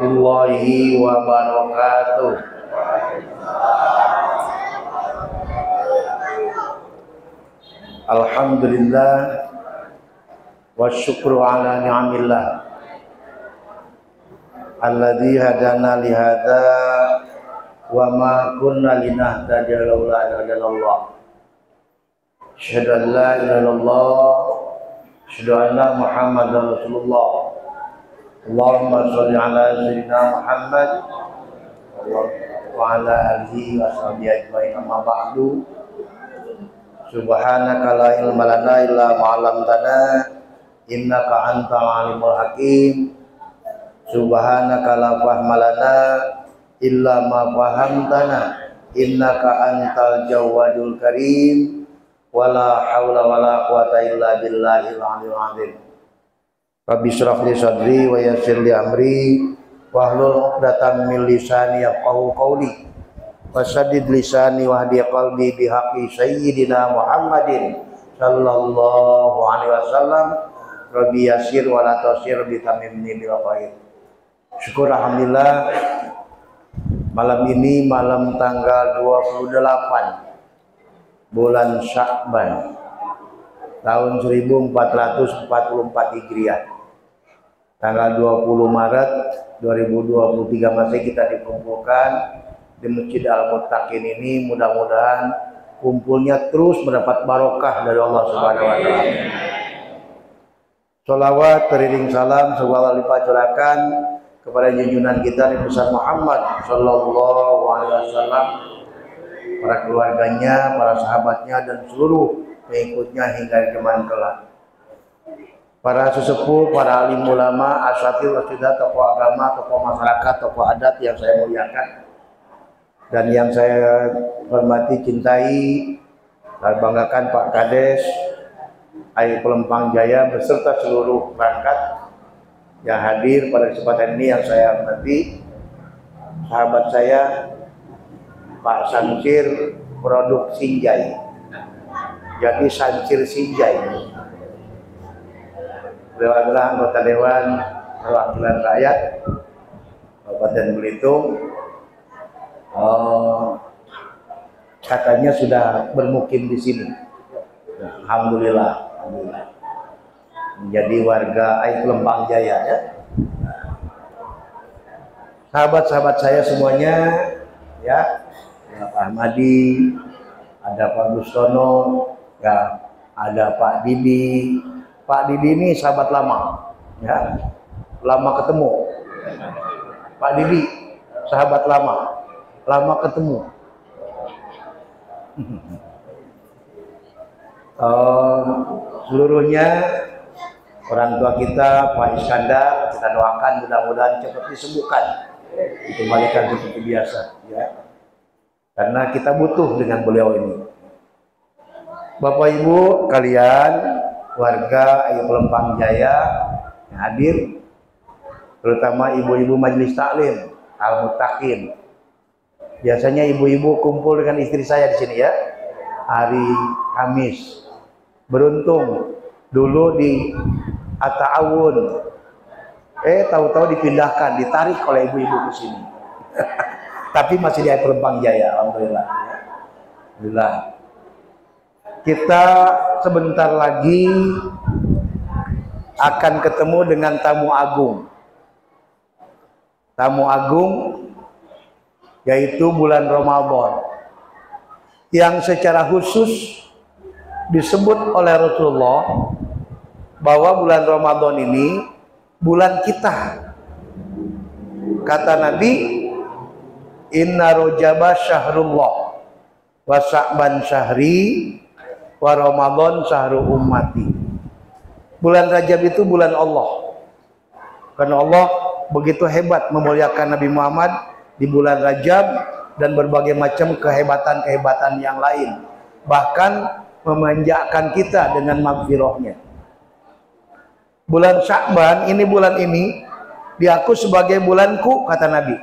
warahmatullahi wabarakatuh. Alhamdulillah wa syukru ala ni'amillah alladzi hadana li hadza wa ma kunna linahtadiya laula an hadana. Asyhadu an la ilaha illallah, asyhadu anna Muhammadar Rasulullah. Allahumma sholli ala sayyidina Muhammad wa ala alihi wa sahbihi ajmain. Amma ba'du. Subhanaka la ilma lana illa ma 'allamtana innaka antal alimul hakim. Subhanaka la fahma lana illa ma fahamtana innaka antal jawadul karim. Wala haula wala quwata illa billahil aliyil azim. Rabbi shrah li sadri wa yassir li amri wahlul 'uqdatam min lisani yafqahu qawli wasaddid lisani wahdi qalbi bihaqqi sayyidina Muhammadin sallallahu alaihi wasallam. Rabbi yassir wa la tu'sir bi tamimni bil khair. Syukur alhamdulillah, malam ini malam tanggal 28 bulan Sya'ban tahun 1444 Hijriah, tanggal 20 Maret 2023 masih kita dikumpulkan di Masjid Al-Muttaqin ini. Mudah-mudahan kumpulnya terus mendapat barokah dari Allah Subhanahu wa taala. Sholawat teriring salam semoga lipat curahkan kepada junjungan kita Nabi besar Muhammad sallallahu alaihi wasallam, para keluarganya, para sahabatnya, dan seluruh pengikutnya hingga zaman kelak. Para sesepuh, para alim ulama, asatidz, asatidzah, tokoh agama, tokoh masyarakat, tokoh adat yang saya muliakan dan yang saya hormati, cintai, dan banggakan Pak Kades Ayu Pelempang Jaya beserta seluruh perangkat yang hadir pada kesempatan ini yang saya hormati. Sahabat saya Pak Sancir produk Sinjai, jadi Sancir Sinjai. Beliau adalah anggota Dewan Perwakilan Rakyat Kabupaten Belitung. Katanya sudah bermukim di sini. Alhamdulillah, alhamdulillah. Menjadi warga Ayu Pelempang Jaya ya. Sahabat-sahabat saya semuanya ya. Ada Pak Ahmadi, ada Pak Gustono, ya, ada Pak Didi. Pak Didi ini sahabat lama, ya, lama ketemu. Pak Didi, sahabat lama, lama ketemu. Seluruhnya orang tua kita, Pak Iskandar, kita doakan mudah-mudahan cepat disembuhkan, dikembalikan seperti biasa, ya. Karena kita butuh dengan beliau ini. Bapak Ibu kalian, warga Ayu Pelempang Jaya yang hadir, terutama ibu-ibu majelis taklim Al-Muttaqin. Biasanya ibu-ibu kumpul dengan istri saya di sini ya, hari Kamis. Beruntung dulu di At-Ta'awun, tahu-tahu dipindahkan, ditarik oleh ibu-ibu ke sini. Tapi masih di Ayu Pelempang Jaya, alhamdulillah. Alhamdulillah. Kita sebentar lagi akan ketemu dengan tamu agung. Tamu agung yaitu bulan Ramadan, yang secara khusus disebut oleh Rasulullah bahwa bulan Ramadan ini bulan kita. Kata Nabi, inna rojaba syahrullah wa sya'ban syahri wa ramadan syahru ummati. Bulan Rajab itu bulan Allah, karena Allah begitu hebat memuliakan Nabi Muhammad di bulan Rajab dan berbagai macam kehebatan-kehebatan yang lain, bahkan memanjakan kita dengan maghfirahnya. Bulan Sya'ban ini, bulan ini diaku sebagai bulanku, kata Nabi.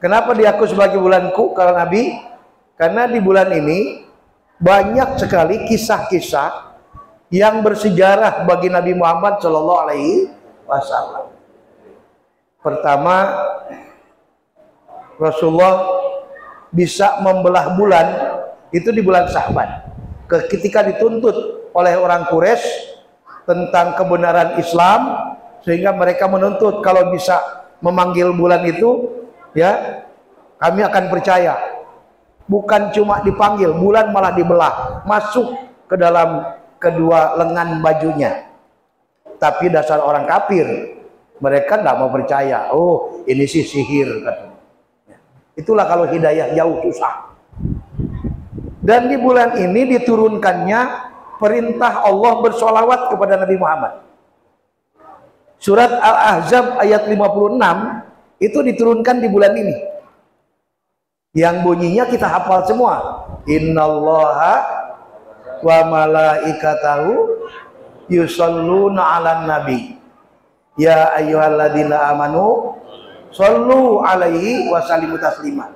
Kenapa diaku sebagai bulanku kalau Nabi? Karena di bulan ini banyak sekali kisah-kisah yang bersejarah bagi Nabi Muhammad Shallallahu Alaihi Wasallam. Pertama, Rasulullah bisa membelah bulan itu di bulan Sya'ban. Ketika dituntut oleh orang Quraisy tentang kebenaran Islam, sehingga mereka menuntut kalau bisa memanggil bulan itu, ya, kami akan percaya. Bukan cuma dipanggil, bulan malah dibelah, masuk ke dalam kedua lengan bajunya. Tapi dasar orang kafir, mereka nggak mau percaya. Oh, ini sih sihir, katanya. Itulah kalau hidayah jauh susah. Dan di bulan ini diturunkannya perintah Allah bersolawat kepada Nabi Muhammad. Surat Al-Ahzab ayat 56 itu diturunkan di bulan ini. Yang bunyinya kita hafal semua. Innallaha wa malaikatahu yusholluna 'alan nabi. Ya ayyuhalladzina amanu shollu 'alaihi wa sallimu taslima.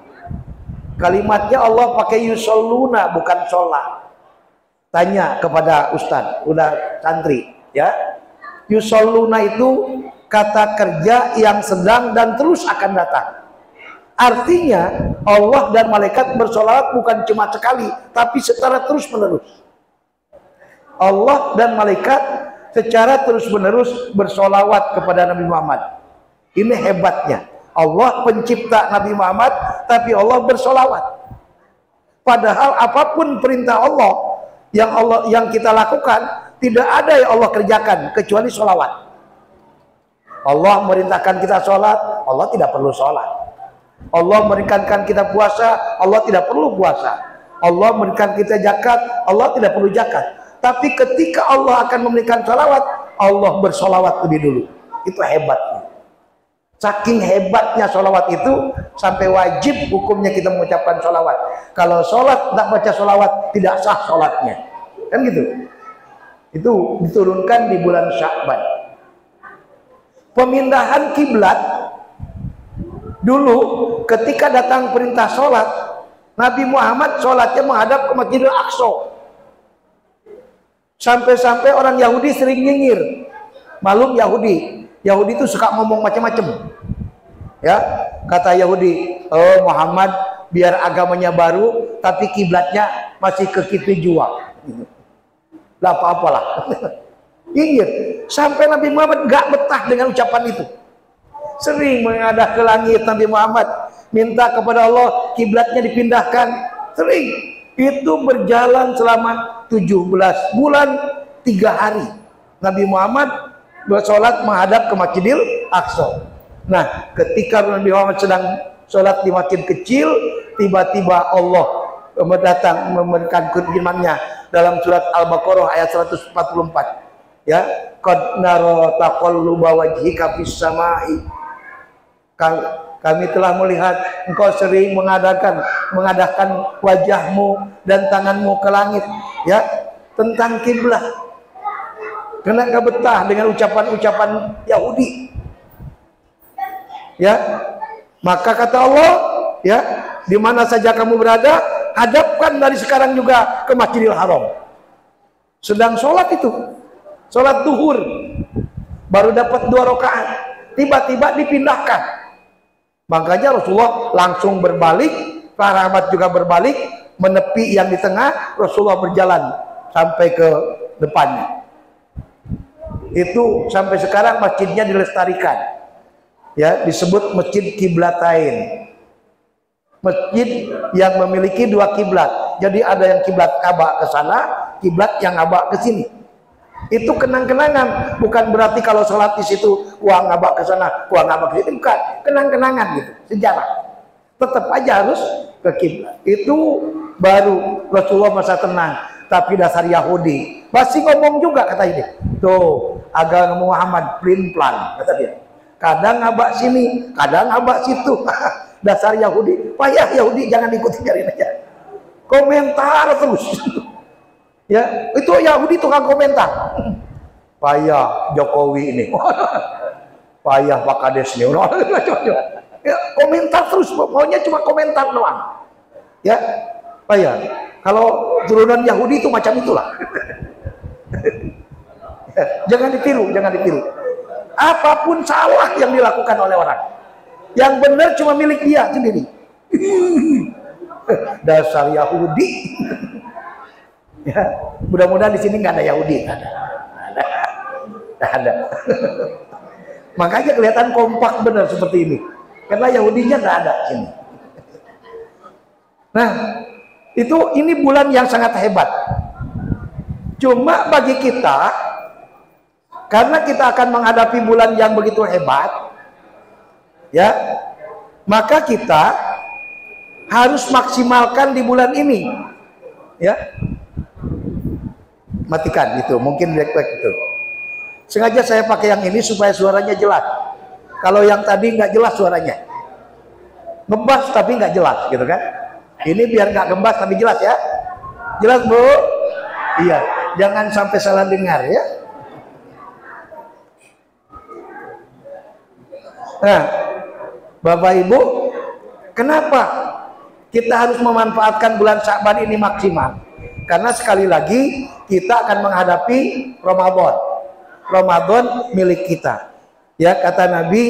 Kalimatnya Allah pakai yusholluna, bukan sholat. Tanya kepada ustaz, udah santri, ya. Yusholluna itu kata kerja yang sedang dan terus akan datang. Artinya Allah dan malaikat bersolawat bukan cuma sekali, tapi secara terus menerus. Allah dan malaikat secara terus menerus bersolawat kepada Nabi Muhammad. Ini hebatnya. Allah pencipta Nabi Muhammad, tapi Allah bersolawat. Padahal apapun perintah Allah yang kita lakukan, tidak ada yang Allah kerjakan kecuali solawat. Allah merintahkan kita sholat, Allah tidak perlu sholat. Allah merintahkan kita puasa, Allah tidak perlu puasa. Allah merintahkan kita zakat, Allah tidak perlu zakat. Tapi ketika Allah akan memberikan sholawat, Allah bersolawat lebih dulu. Itu hebatnya. Saking hebatnya sholawat itu, sampai wajib hukumnya kita mengucapkan sholawat. Kalau sholat tidak baca sholawat, tidak sah sholatnya. Kan gitu. Itu diturunkan di bulan Sya'ban. Pemindahan kiblat dulu ketika datang perintah sholat, Nabi Muhammad sholatnya menghadap ke Masjidil Aqsa. Sampai-sampai orang Yahudi sering nyinyir. Malum Yahudi itu suka ngomong macam-macam. Ya, kata Yahudi, oh Muhammad biar agamanya baru, tapi kiblatnya masih ke kitu jual. Lah apa-apalah. Nyinyir. Sampai Nabi Muhammad gak betah dengan ucapan itu. Sering mengadah ke langit Nabi Muhammad, minta kepada Allah kiblatnya dipindahkan. Sering. Itu berjalan selama 17 bulan 3 hari. Nabi Muhammad bersolat menghadap ke Masjidil Aqsa. Nah, ketika Nabi Muhammad sedang sholat di masjid kecil, tiba-tiba Allah datang memberikan firman-Nya dalam surat Al-Baqarah ayat 144. Ya, qad nara taqalluba wajhika fis samai. Kami telah melihat engkau sering mengadahkan wajahmu dan tanganmu ke langit, ya, tentang kiblat. Karena gak betah dengan ucapan-ucapan Yahudi. Ya, maka kata Allah, ya, di mana saja kamu berada, hadapkan dari sekarang juga ke Masjidil Haram. Sedang sholat itu, sholat duhur, baru dapat 2 rakaat, tiba-tiba dipindahkan. Makanya Rasulullah langsung berbalik, para sahabat juga berbalik, menepi yang di tengah, Rasulullah berjalan sampai ke depannya. Itu sampai sekarang masjidnya dilestarikan, ya, disebut Masjid Qiblatain, masjid yang memiliki 2 kiblat. Jadi ada yang kiblat Ka'bah ke sana, kiblat yang Ka'bah ke sini. Itu kenang-kenangan, bukan berarti kalau sholat di situ uang Ka'bah ke sana, uang Ka'bah ke sini, bukan. Kenang-kenangan gitu, sejarah. Tetap aja harus ke kiblat. Itu baru Rasulullah masa tenang. Tapi dasar Yahudi masih ngomong juga, kata ini. Tuh, agama Muhammad pelin-pelan, kata dia. Kadang ngabak sini, kadang ngabak situ. Dasar Yahudi, payah Yahudi, jangan ikuti, biarin aja. Komentar terus. Ya, itu Yahudi tukang komentar. Payah Jokowi ini. Payah Pak Kades ini. Ya, komentar terus, pokoknya cuma komentar doang. Ya, payah. Kalau turunan Yahudi itu macam itulah. Jangan ditiru, jangan ditiru. Apapun salah yang dilakukan oleh orang, yang benar cuma milik dia sendiri. Dasar Yahudi. Ya, mudah-mudahan di sini nggak ada Yahudi. Nggak ada. Makanya kelihatan kompak benar seperti ini. Karena Yahudinya nggak ada sini. Nah, ini bulan yang sangat hebat. Cuma bagi kita, karena kita akan menghadapi bulan yang begitu hebat, ya, maka kita harus maksimalkan di bulan ini, ya. Matikan itu, mungkin baik-baik itu. Sengaja saya pakai yang ini supaya suaranya jelas. Kalau yang tadi nggak jelas suaranya, ngebas tapi nggak jelas, gitu kan? Ini biar nggak ngebas tapi jelas ya. Jelas, Bu? Iya. Jangan sampai salah dengar ya. Nah, Bapak Ibu, kenapa kita harus memanfaatkan bulan Sya'ban ini maksimal? Karena sekali lagi kita akan menghadapi Ramadan. Ramadan milik kita. Ya, kata Nabi,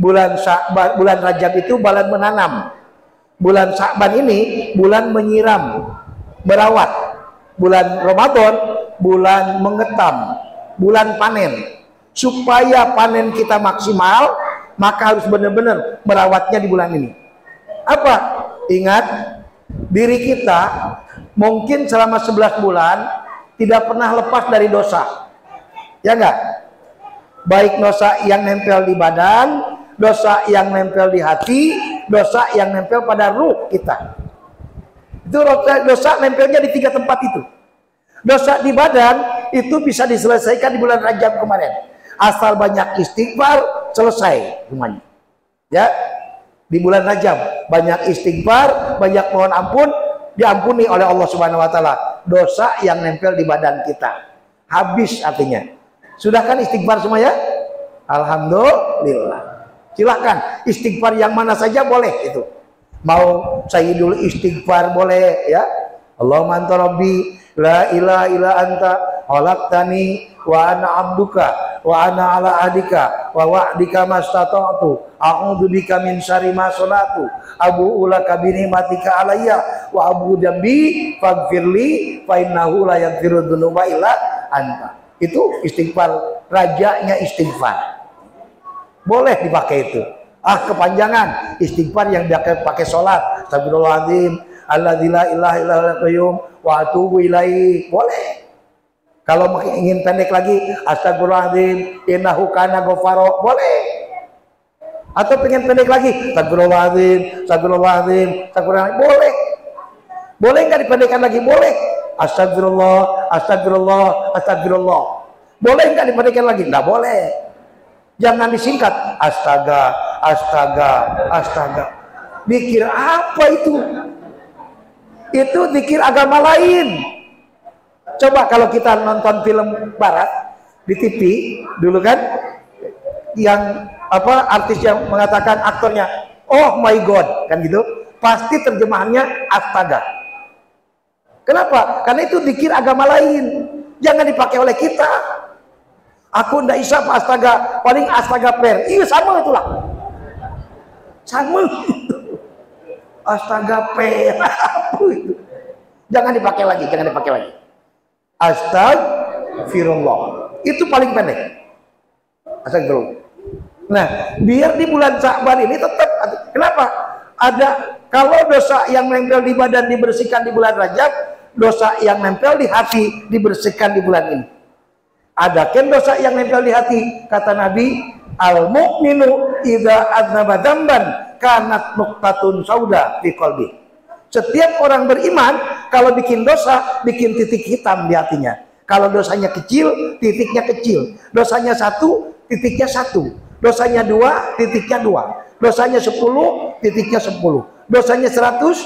bulan Sya'ban, bulan Rajab itu bulan menanam. Bulan Sya'ban ini bulan menyiram, merawat. Bulan Ramadan bulan mengetam, bulan panen. Supaya panen kita maksimal, maka harus benar-benar merawatnya di bulan ini. Apa? Ingat, diri kita mungkin selama 11 bulan tidak pernah lepas dari dosa. Ya enggak? Baik dosa yang nempel di badan, dosa yang nempel di hati, dosa yang nempel pada ruh kita. Itu dosa nempelnya di 3 tempat itu. Dosa di badan itu bisa diselesaikan di bulan Rajab kemarin. Asal banyak istighfar, selesai semuanya. Ya, di bulan Rajab banyak istighfar, banyak mohon ampun, diampuni oleh Allah Subhanahu wa taala dosa yang nempel di badan kita. Habis artinya. Sudah kan istighfar semua ya? Alhamdulillah. Silahkan istighfar yang mana saja boleh itu. Mau sayyidul istighfar boleh ya. Allahumma anta rabbi la ilaha illa anta khalaqtani wa ana abduka wa ana ala ahdika wa wa'dika mastata'tu a'udzubika min syarri ma sana'tu abu'u laka bi ni'matika alayya wa abu dambi faghfirli fa innahu la yaghfiru dzunuba illa anta. Itu istighfar, rajanya istighfar. Boleh dipakai itu. Kepanjangan istighfar yang pakai salat. Astagfirullahaladzim, alladzi la ilaha illa huwal qayyum wa atubu ilaihi. Boleh. Kalau ingin pendek lagi, astagfirullahaladzim, innahu kana ghafara. Boleh. Atau pengen pendek lagi, astagfirullahaladzim, astagfirullahaladzim, astagfirullahaladzim. Boleh. Boleh nggak dipendekkan lagi? Boleh. Astagfirullah, astagfirullah, astagfirullah. Boleh nggak dipendekkan lagi? Nggak boleh. Jangan disingkat. Astaga, astaga, astaga. Dikir apa itu? Itu dikir agama lain. Coba kalau kita nonton film barat di TV dulu kan, yang artis yang mengatakan aktornya, oh my god, kan gitu. Pasti terjemahannya astaga. Kenapa? Karena itu dikir agama lain. Jangan dipakai oleh kita. Aku ndak bisa Pak astaga, paling astaga per. Iya sama itulah. Sama. Astaga per. Jangan dipakai lagi, jangan dipakai lagi. Astagfirullah. Itu paling pendek. Astagfirullah. Nah, biar di bulan Sya'ban ini tetap, kenapa? Ada, kalau dosa yang nempel di badan dibersihkan di bulan Rajab, dosa yang nempel di hati dibersihkan di bulan ini. Ada kan dosa yang nempel di hati, kata Nabi, al-mu'minu idza aznaba dzamban kanat nuqtatun sauda fi qalbi. Setiap orang beriman kalau bikin dosa, bikin titik hitam di hatinya. Kalau dosanya kecil, titiknya kecil. Dosanya 1, titiknya 1. Dosanya 2, titiknya 2. Dosanya 10, titiknya 10. Dosanya 100,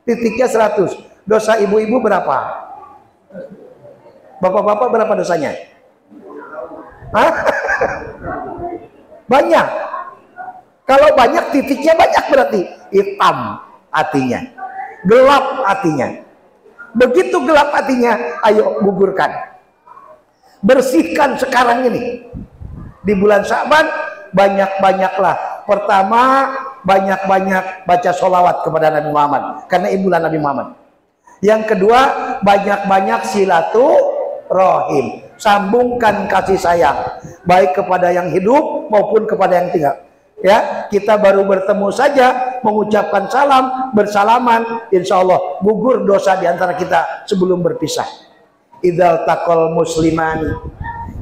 titiknya 100. Dosa ibu-ibu berapa? Bapak-bapak berapa dosanya? Hah? Banyak. Kalau banyak titiknya banyak berarti hitam hatinya. Gelap hatinya. Begitu gelap hatinya, ayo gugurkan. Bersihkan sekarang ini. Di bulan Sya'ban banyak-banyaklah. Pertama, banyak-banyak baca sholawat kepada Nabi Muhammad karena bulan Nabi Muhammad. Yang kedua, banyak-banyak silaturahim, sambungkan kasih sayang baik kepada yang hidup maupun kepada yang tinggal. Ya, kita baru bertemu saja mengucapkan salam, bersalaman, insya Allah gugur dosa di antara kita sebelum berpisah. Idzal taqal muslimani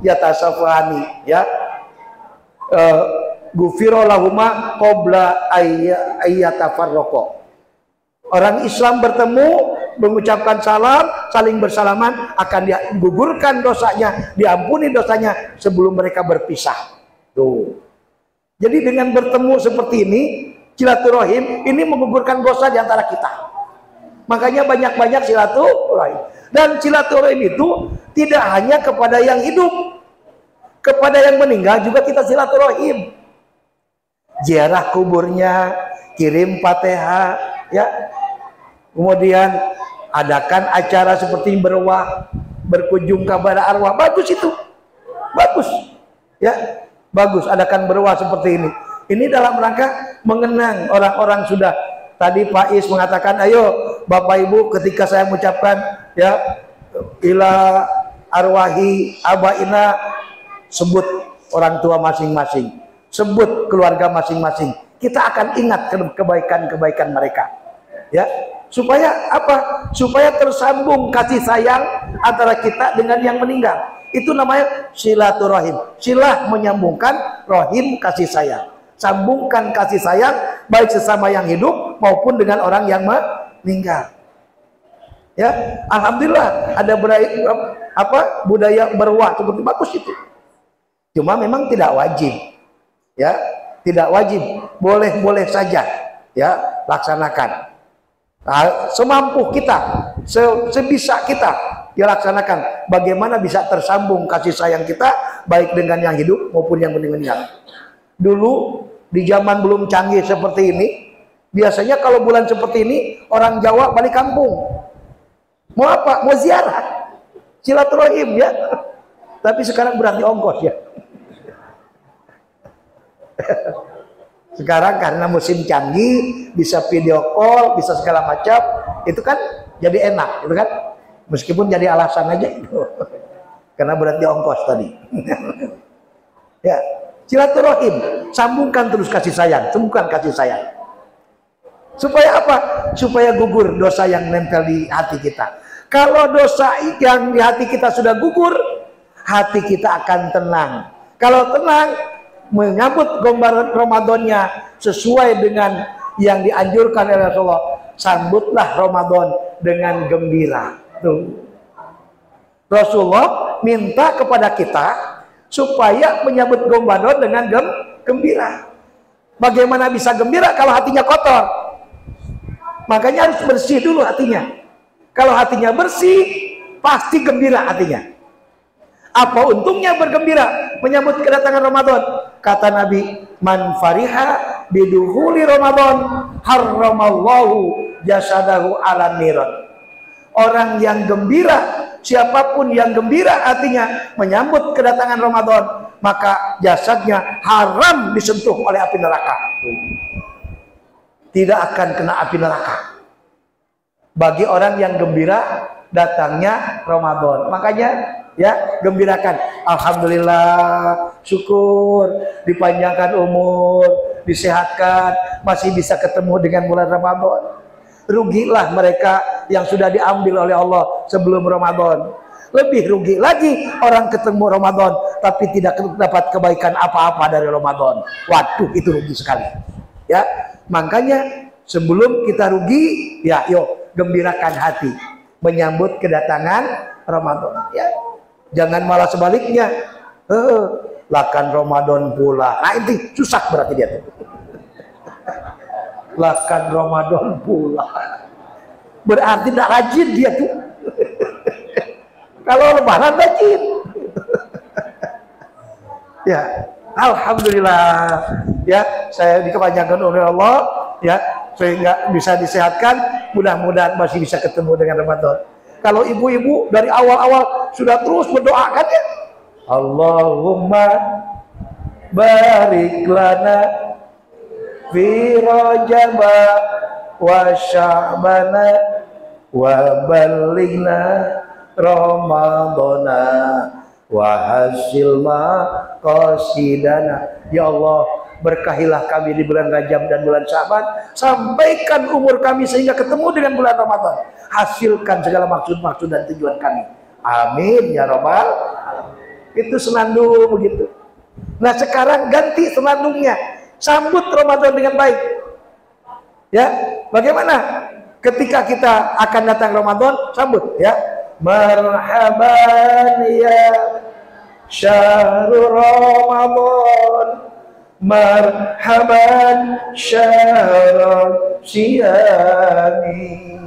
yatasafani, ya, gufiro lahuma qabla ayyatafarraqa. Orang Islam bertemu mengucapkan salam, saling bersalaman, akan digugurkan dosanya, diampuni dosanya sebelum mereka berpisah. Tuh. Jadi dengan bertemu seperti ini, silaturahim ini menggugurkan dosa di antara kita. Makanya banyak-banyak silaturahim. Dan silaturahim itu tidak hanya kepada yang hidup, kepada yang meninggal juga kita silaturahim. Ziarah kuburnya, kirim Fatihah, ya. Kemudian adakan acara seperti berwah, berkunjung kepada arwah, bagus itu, bagus, ya, bagus. Adakan berwah seperti ini. Ini dalam rangka mengenang orang-orang sudah. Tadi Pak Is mengatakan, ayo Bapak Ibu, ketika saya mengucapkan, ya, ila arwahi abaina, sebut orang tua masing-masing, sebut keluarga masing-masing. Kita akan ingat kebaikan-kebaikan mereka, ya. Supaya apa? Supaya tersambung kasih sayang antara kita dengan yang meninggal. Itu namanya silaturahim. Silah menyambungkan, rahim kasih sayang. Sambungkan kasih sayang baik sesama yang hidup maupun dengan orang yang meninggal. Ya, alhamdulillah ada budaya berwah seperti bagus itu. Cuma memang tidak wajib. Ya, tidak wajib. Boleh-boleh saja, ya, laksanakan. Nah, semampu kita, sebisa kita ya laksanakan. Bagaimana bisa tersambung kasih sayang kita baik dengan yang hidup maupun yang meninggal. Dulu di zaman belum canggih seperti ini, biasanya kalau bulan seperti ini orang Jawa balik kampung. Mau apa? Mau ziarah, silaturahim, ya. Tapi sekarang berarti ongkos, ya. Sekarang karena musim canggih, bisa video call, bisa segala macam, itu kan jadi enak, itu kan, meskipun jadi alasan aja itu, karena berarti ongkos tadi. Ya, silaturahim, sambungkan terus kasih sayang, sambungkan kasih sayang. Supaya apa? Supaya gugur dosa yang nempel di hati kita. Kalau dosa yang di hati kita sudah gugur, hati kita akan tenang. Kalau tenang, menyambut gambaran Ramadannya sesuai dengan yang dianjurkan oleh Rasulullah, sambutlah Ramadan dengan gembira. Tuh. Rasulullah minta kepada kita supaya menyambut Ramadan dengan gembira. Bagaimana bisa gembira kalau hatinya kotor? Makanya harus bersih dulu hatinya. Kalau hatinya bersih, pasti gembira hatinya. Apa untungnya bergembira menyambut kedatangan Ramadan? Kata Nabi, man fariha biduhuli Ramadan harramallahu jasadahu ala niran. Orang yang gembira, siapapun yang gembira artinya menyambut kedatangan Ramadan, maka jasadnya haram disentuh oleh api neraka. Tidak akan kena api neraka. Bagi orang yang gembira datangnya Ramadan. Makanya ya, gembirakan. Alhamdulillah, syukur, dipanjangkan umur, disehatkan, masih bisa ketemu dengan bulan Ramadan. Rugilah mereka yang sudah diambil oleh Allah sebelum Ramadan. Lebih rugi lagi orang ketemu Ramadan tapi tidak dapat kebaikan apa-apa dari Ramadan. Waduh, itu rugi sekali. Ya, makanya sebelum kita rugi, ya, yuk gembirakan hati menyambut kedatangan Ramadan. Ya, jangan malah sebaliknya. Lakan Ramadan pula. Nah, itu susah berarti dia tuh. Lakan Ramadan pula. Berarti tidak rajin dia tuh. Kalau lebaran rajin. Ya, alhamdulillah. Ya, saya dikepanjangkan oleh Allah, ya, sehingga bisa disehatkan. Mudah-mudahan masih bisa ketemu dengan Ramadan. Kalau ibu-ibu dari awal-awal sudah terus berdoa kan, ya, Allahumma barik lana fi rajaba wa sya'bana wa ballighna ramadana wa hasilna qasidana. Ya Allah, berkahilah kami di bulan Rajab dan bulan Sya'ban, sampaikan umur kami sehingga ketemu dengan bulan Ramadan, hasilkan segala maksud-maksud dan tujuan kami. Amin ya rabbal alamin. Itu senandung begitu. Nah sekarang ganti senandungnya, sambut Ramadan dengan baik. Ya, bagaimana ketika kita akan datang Ramadan, sambut ya. Marhaban ya syahrul Ramadan, marhaban syahrul siyami,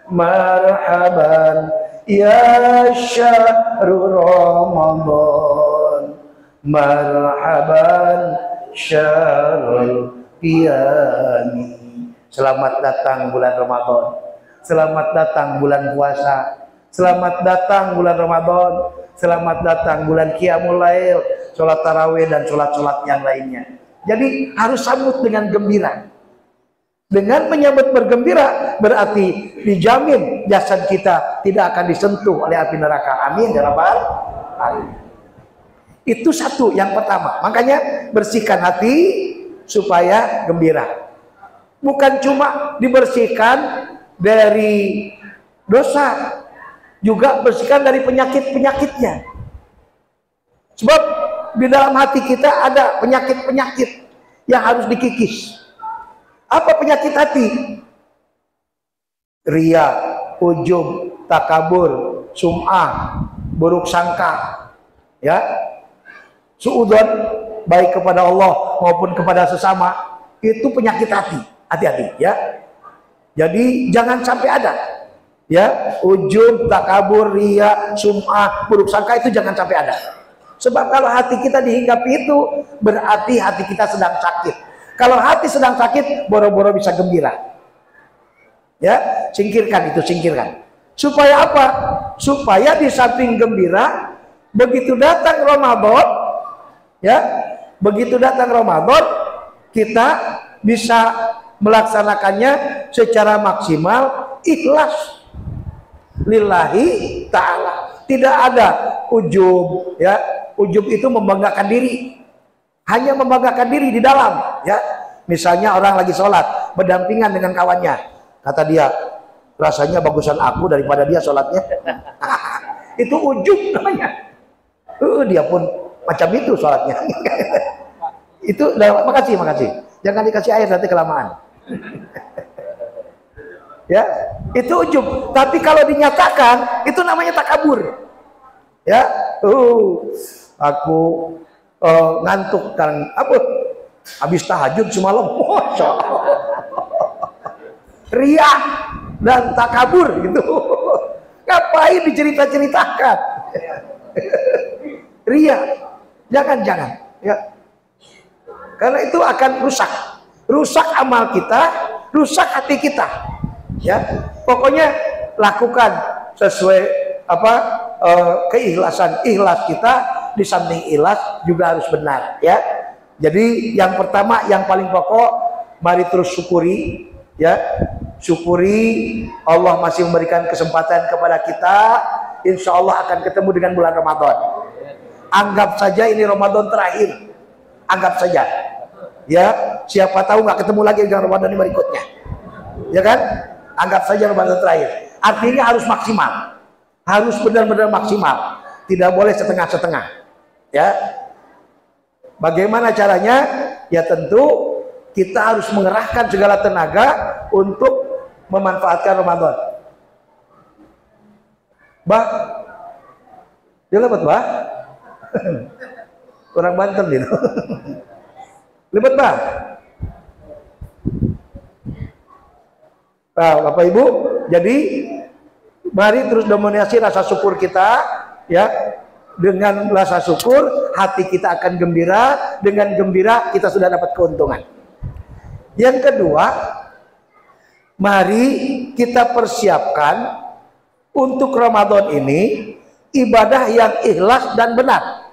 marhaban ya syahrul Ramadan, marhaban syahrul qiyami. Selamat datang bulan Ramadan, selamat datang bulan puasa, selamat datang bulan Ramadan, selamat datang bulan Qiyamul Lail, sholat tarawih dan sholat-sholat yang lainnya. Jadi harus sambut dengan gembira. Dengan menyambut bergembira berarti dijamin jasad kita tidak akan disentuh oleh api neraka. Amin ya rabbal alamin. Itu satu yang pertama. Makanya bersihkan hati supaya gembira. Bukan cuma dibersihkan dari dosa, juga bersihkan dari penyakit-penyakitnya. Sebab di dalam hati kita ada penyakit-penyakit yang harus dikikis. Apa penyakit hati? Ria, ujub, takabur, sum'ah, buruk sangka, ya, suudzon, baik kepada Allah maupun kepada sesama, itu penyakit hati. Hati-hati ya. Jadi jangan sampai ada ya ujub, takabur, ria, sum'ah, buruk sangka, itu jangan sampai ada. Sebab kalau hati kita dihinggapi itu berarti hati kita sedang sakit. Kalau hati sedang sakit, boro-boro bisa gembira. Ya, singkirkan itu, singkirkan. Supaya apa? Supaya di samping gembira, begitu datang Ramadan, ya, begitu datang Ramadan, kita bisa melaksanakannya secara maksimal, ikhlas lillahi ta'ala. Tidak ada ujub, ya. Ujub itu membanggakan diri, hanya membanggakan diri di dalam, ya. Misalnya orang lagi sholat berdampingan dengan kawannya, kata dia, rasanya bagusan aku daripada dia sholatnya. Itu ujub namanya. Dia pun macam itu sholatnya. Itu makasih, makasih. Jangan dikasih air nanti kelamaan. Ya, itu ujub. Tapi kalau dinyatakan, itu namanya takabur. Ya, aku ngantuk kan apa? Habis tahajud semalam. Ria dan takabur gitu. Ngapain dicerita-ceritakan? Ria, jangan, ya. Karena itu akan rusak amal kita, rusak hati kita. Ya, pokoknya lakukan sesuai apa keikhlasan. Ikhlas kita di samping ikhlas juga harus benar, ya. Jadi yang pertama, yang paling pokok, mari terus syukuri, ya. Syukuri Allah masih memberikan kesempatan kepada kita. Insya Allah akan ketemu dengan bulan Ramadan. Anggap saja ini Ramadan terakhir. Anggap saja, ya. Siapa tahu nggak ketemu lagi dengan Ramadan yang berikutnya, ya kan? Anggap saja Ramadan terakhir. Artinya harus maksimal, harus benar-benar maksimal, tidak boleh setengah-setengah, ya. Bagaimana caranya? Ya tentu kita harus mengerahkan segala tenaga untuk memanfaatkan Ramadan. Bah, dia lebat bah. Orang Banten gitu. Lebat bah. Nah, Bapak Ibu, jadi mari terus dominasi rasa syukur kita, ya. Dengan rasa syukur hati kita akan gembira, dengan gembira kita sudah dapat keuntungan. Yang kedua, mari kita persiapkan untuk Ramadan ini ibadah yang ikhlas dan benar.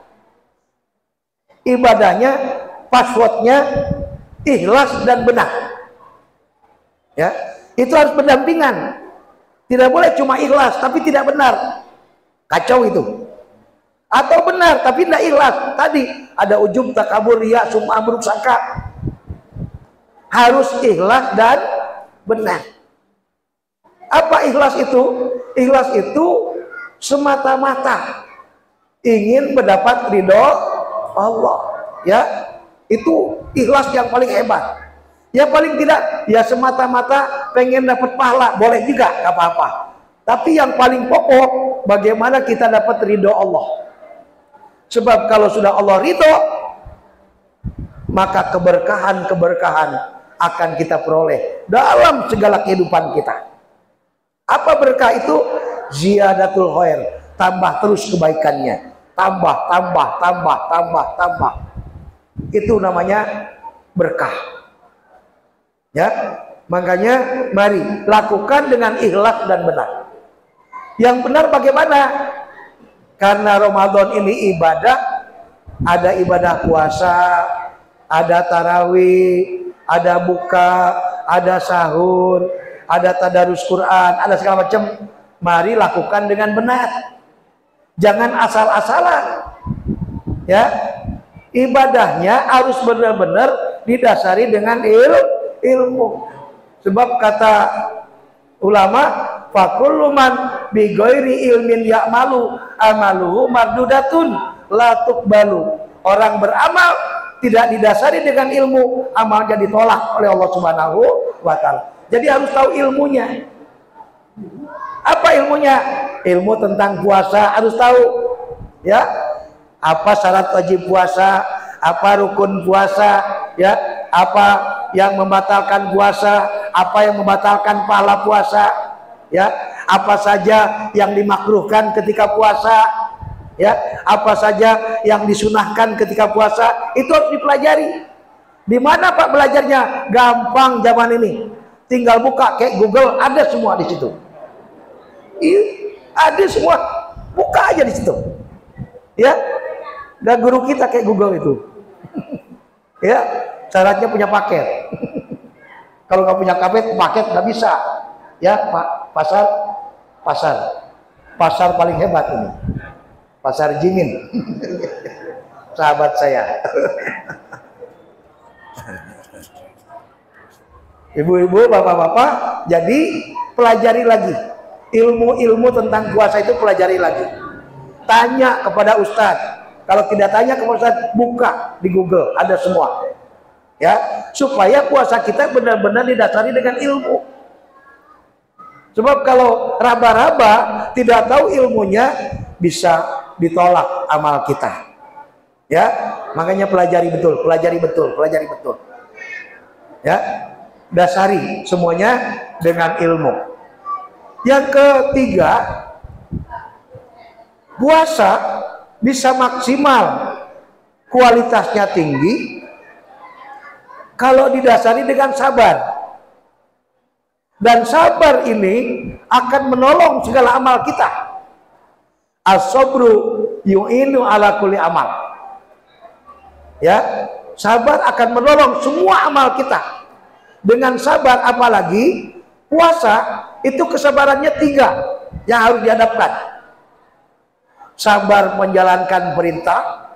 ibadahnya, passwordnya ikhlas dan benar. Ya, itu harus berdampingan. Tidak boleh cuma ikhlas tapi tidak benar. Kacau itu. Atau benar tapi tidak ikhlas. Tadi ada ujub, takabur, riya, sum'ah, buruk sangka. Harus ikhlas dan benar. Apa ikhlas itu? Ikhlas itu semata-mata ingin mendapat ridho Allah. Ya, itu ikhlas yang paling hebat. Ya paling tidak, ya semata-mata pengen dapat pahala, boleh juga, gak apa-apa. Tapi yang paling pokok, bagaimana kita dapat ridho Allah. Sebab kalau sudah Allah ridho, maka keberkahan-keberkahan akan kita peroleh dalam segala kehidupan kita. Apa berkah itu? Ziyadatul khair, tambah terus kebaikannya, tambah. Itu namanya berkah. Ya, makanya mari lakukan dengan ikhlas dan benar. Yang benar bagaimana? Karena Ramadan ini ibadah, ada ibadah puasa, ada tarawih, ada buka, ada sahur, ada tadarus Quran, ada segala macam. Mari lakukan dengan benar. Jangan asal-asalan. Ya, ibadahnya harus benar-benar didasari dengan ilmu. Sebab kata ulama, fakullu man bi ghairi ilmin ya'malu amaluhu mardudatun la tuqbalu. Orang beramal tidak didasari dengan ilmu, amalnya ditolak oleh Allah Subhanahu wa taala. Jadi harus tahu ilmunya. Apa ilmunya? Ilmu tentang puasa harus tahu. Ya. Apa syarat wajib puasa, apa rukun puasa, ya, apa yang membatalkan puasa, apa yang membatalkan pahala puasa, ya, apa saja yang dimakruhkan ketika puasa, ya, apa saja yang disunahkan ketika puasa, itu harus dipelajari. Di mana Pak belajarnya? Gampang zaman ini. Tinggal buka kayak Google, ada semua di situ. Ada semua. Buka aja di situ. Ya. Dan guru kita kayak Google itu. Ya, syaratnya punya paket. Kalau nggak punya paket nggak bisa. Ya, Pak, pasar paling hebat ini. Pasar Jimin. Sahabat saya. Ibu-ibu, bapak-bapak, jadi pelajari lagi. Ilmu-ilmu tentang puasa itu pelajari lagi. Tanya kepada ustadz. Kalau tidak tanya kepada ustadz, buka di Google, ada semua. Ya, supaya puasa kita benar-benar didasari dengan ilmu. Sebab kalau raba-raba tidak tahu ilmunya, bisa ditolak amal kita. Ya, makanya pelajari betul. Ya, dasari semuanya dengan ilmu. Yang ketiga, puasa bisa maksimal, kualitasnya tinggi kalau didasari dengan sabar. Dan sabar ini akan menolong segala amal kita. As-sabru yu'inu ala kulli amal. Ya, sabar akan menolong semua amal kita. Dengan sabar, apalagi puasa, itu kesabarannya 3 yang harus dihadapkan. Sabar menjalankan perintah,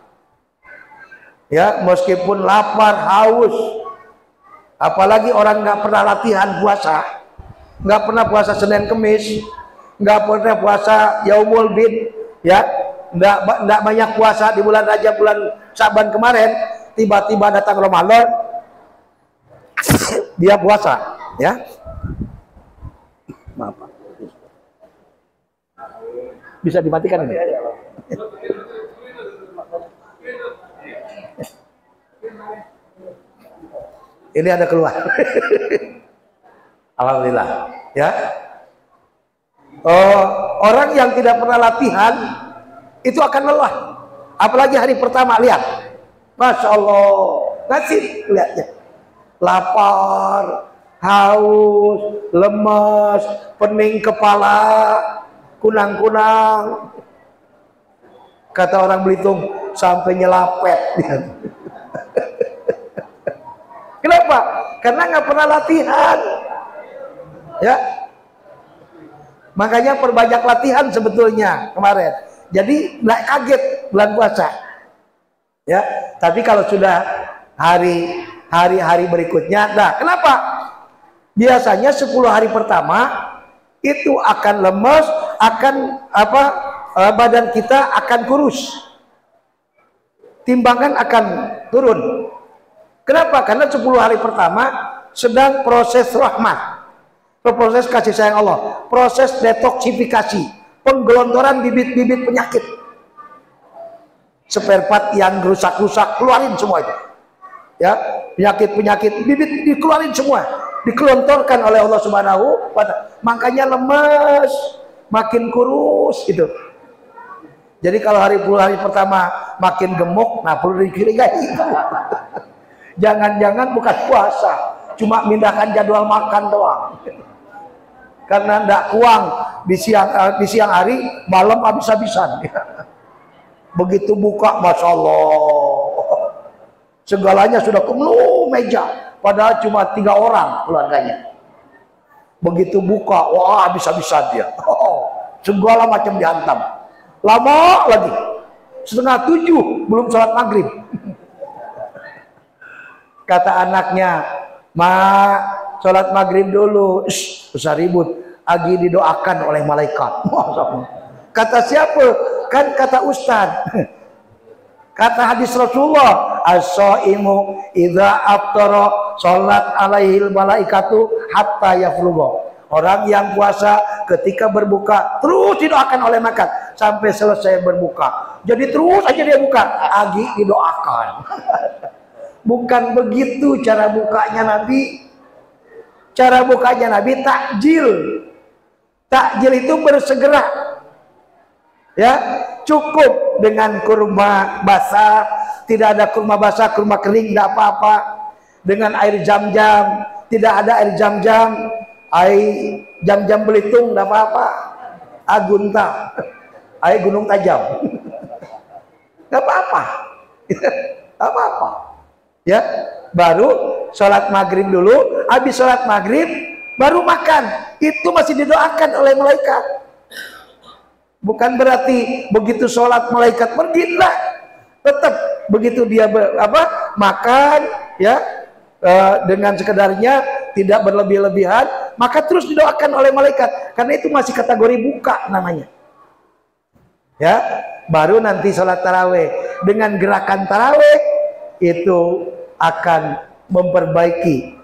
ya, meskipun lapar, haus. Apalagi orang nggak pernah latihan puasa, nggak pernah puasa Senin Kemis, nggak pernah puasa Yaumul Bid, ya, nggak banyak puasa di bulan Rajab, bulan Syaban kemarin, tiba-tiba datang Ramadan, dia puasa, ya. Maaf, bisa dimatikan ini. Ini ada keluar. Alhamdulillah, ya. Orang yang tidak pernah latihan itu akan lelah. Apalagi hari pertama, lihat, Masya Allah, ngasih lihatnya, lapar, haus, lemas, pening kepala, kunang-kunang. Kata orang Belitung, sampai nyelapet. Kenapa? Karena nggak pernah latihan. Ya, makanya perbanyak latihan sebetulnya kemarin. Jadi nggak kaget bulan puasa. Ya, tapi kalau sudah hari-hari berikutnya, nah kenapa? Biasanya 10 hari pertama itu akan lemes, akan badan kita akan kurus, timbangan akan turun. Kenapa? Karena 10 hari pertama sedang proses rahmat, proses kasih sayang Allah, proses detoksifikasi, penggelontoran bibit-bibit penyakit, spare part yang rusak-rusak, keluarin semua itu. Ya, penyakit-penyakit bibit dikeluarin semua, dikelontorkan oleh Allah Subhanahu wa Ta'ala. Makanya lemes, makin kurus gitu. Jadi kalau hari pertama makin gemuk, nah perlu dicurigai. Jangan-jangan bukan puasa, cuma mindahkan jadwal makan doang. Karena ndak kuang di siang hari, malam habis-habisan. Begitu buka, masya Allah, segalanya sudah penuh meja, padahal cuma 3 orang keluarganya. Begitu buka, wah habis-habisan dia. Segala macam dihantam. Lama lagi, 6:30 belum sholat maghrib. Kata anaknya, "Ma, sholat maghrib dulu." Besar ribut, lagi didoakan oleh malaikat. Kata siapa? Kan kata Ustad. Kata hadis Rasulullah, as-shaimu idza aftara sholat alaihil malaikatu hatta yafrugha. Orang yang puasa ketika berbuka terus didoakan oleh malaikat sampai selesai berbuka. Jadi terus aja dia buka, lagi didoakan. Bukan begitu cara bukanya Nabi. Cara bukanya Nabi takjil. Takjil itu bersegera. Ya, cukup dengan kurma basah, tidak ada kurma basah, kurma kering tidak apa-apa. Dengan air jam-jam, tidak ada air jam-jam, air jam-jam Belitung tidak apa-apa. Agunta, air Gunung Tajam. Tidak apa-apa. Tidak apa-apa. Ya, baru sholat maghrib dulu, habis sholat maghrib baru makan. Itu masih didoakan oleh malaikat. Bukan berarti begitu sholat malaikat pergi, enggak. Tetap begitu dia makan, ya, dengan sekedarnya, tidak berlebih-lebihan, maka terus didoakan oleh malaikat. Karena itu masih kategori buka namanya. Ya, baru nanti sholat taraweh. Dengan gerakan taraweh itu akan memperbaiki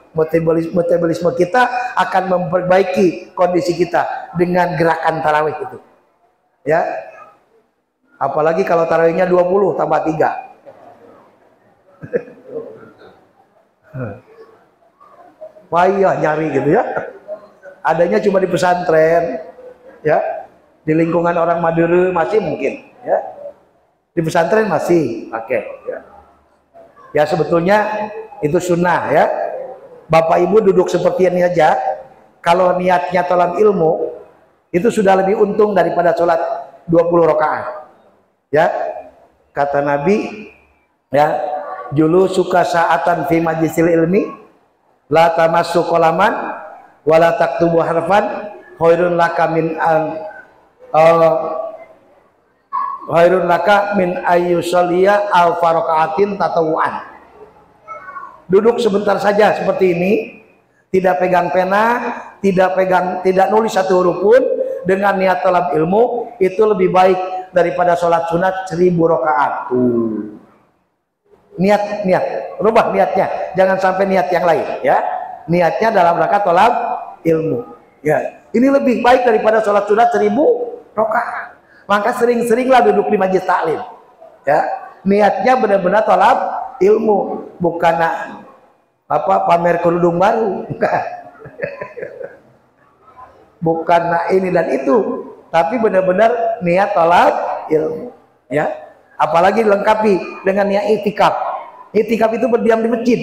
metabolisme kita, akan memperbaiki kondisi kita dengan gerakan taraweh itu. Ya, apalagi kalau tarawihnya 20 tambah 3. Payah nyari gitu ya. Adanya cuma di pesantren, ya, di lingkungan orang Madura masih mungkin, ya. Di pesantren masih pakai, ya. Ya sebetulnya itu sunnah, ya. Bapak Ibu duduk seperti ini aja. Kalau niatnya tolong ilmu, itu sudah lebih untung daripada sholat 20 rakaat. Ya, kata Nabi, ya, julu suka saatan fi majlisil ilmi, la tamassu qalaman, wala taktubu harfan, khairun laka min ayyusalliya alfa rakaatin tatawuan. Duduk sebentar saja seperti ini, tidak pegang pena, tidak nulis satu huruf pun, dengan niat talab ilmu, itu lebih baik daripada sholat sunat 1000 rakaat. Niat, rubah niatnya, jangan sampai niat yang lain, ya. Niatnya dalam rangka talab ilmu, ya. Ini lebih baik daripada sholat sunat 1000 rakaat. Maka sering-seringlah duduk di majlis taklim, ya. Niatnya benar-benar talab ilmu, bukan pamer kerudung baru, bukan ini dan itu, tapi benar-benar niat talab ilmu, ya. Apalagi dilengkapi dengan niat itikaf. Itikaf itu berdiam di masjid.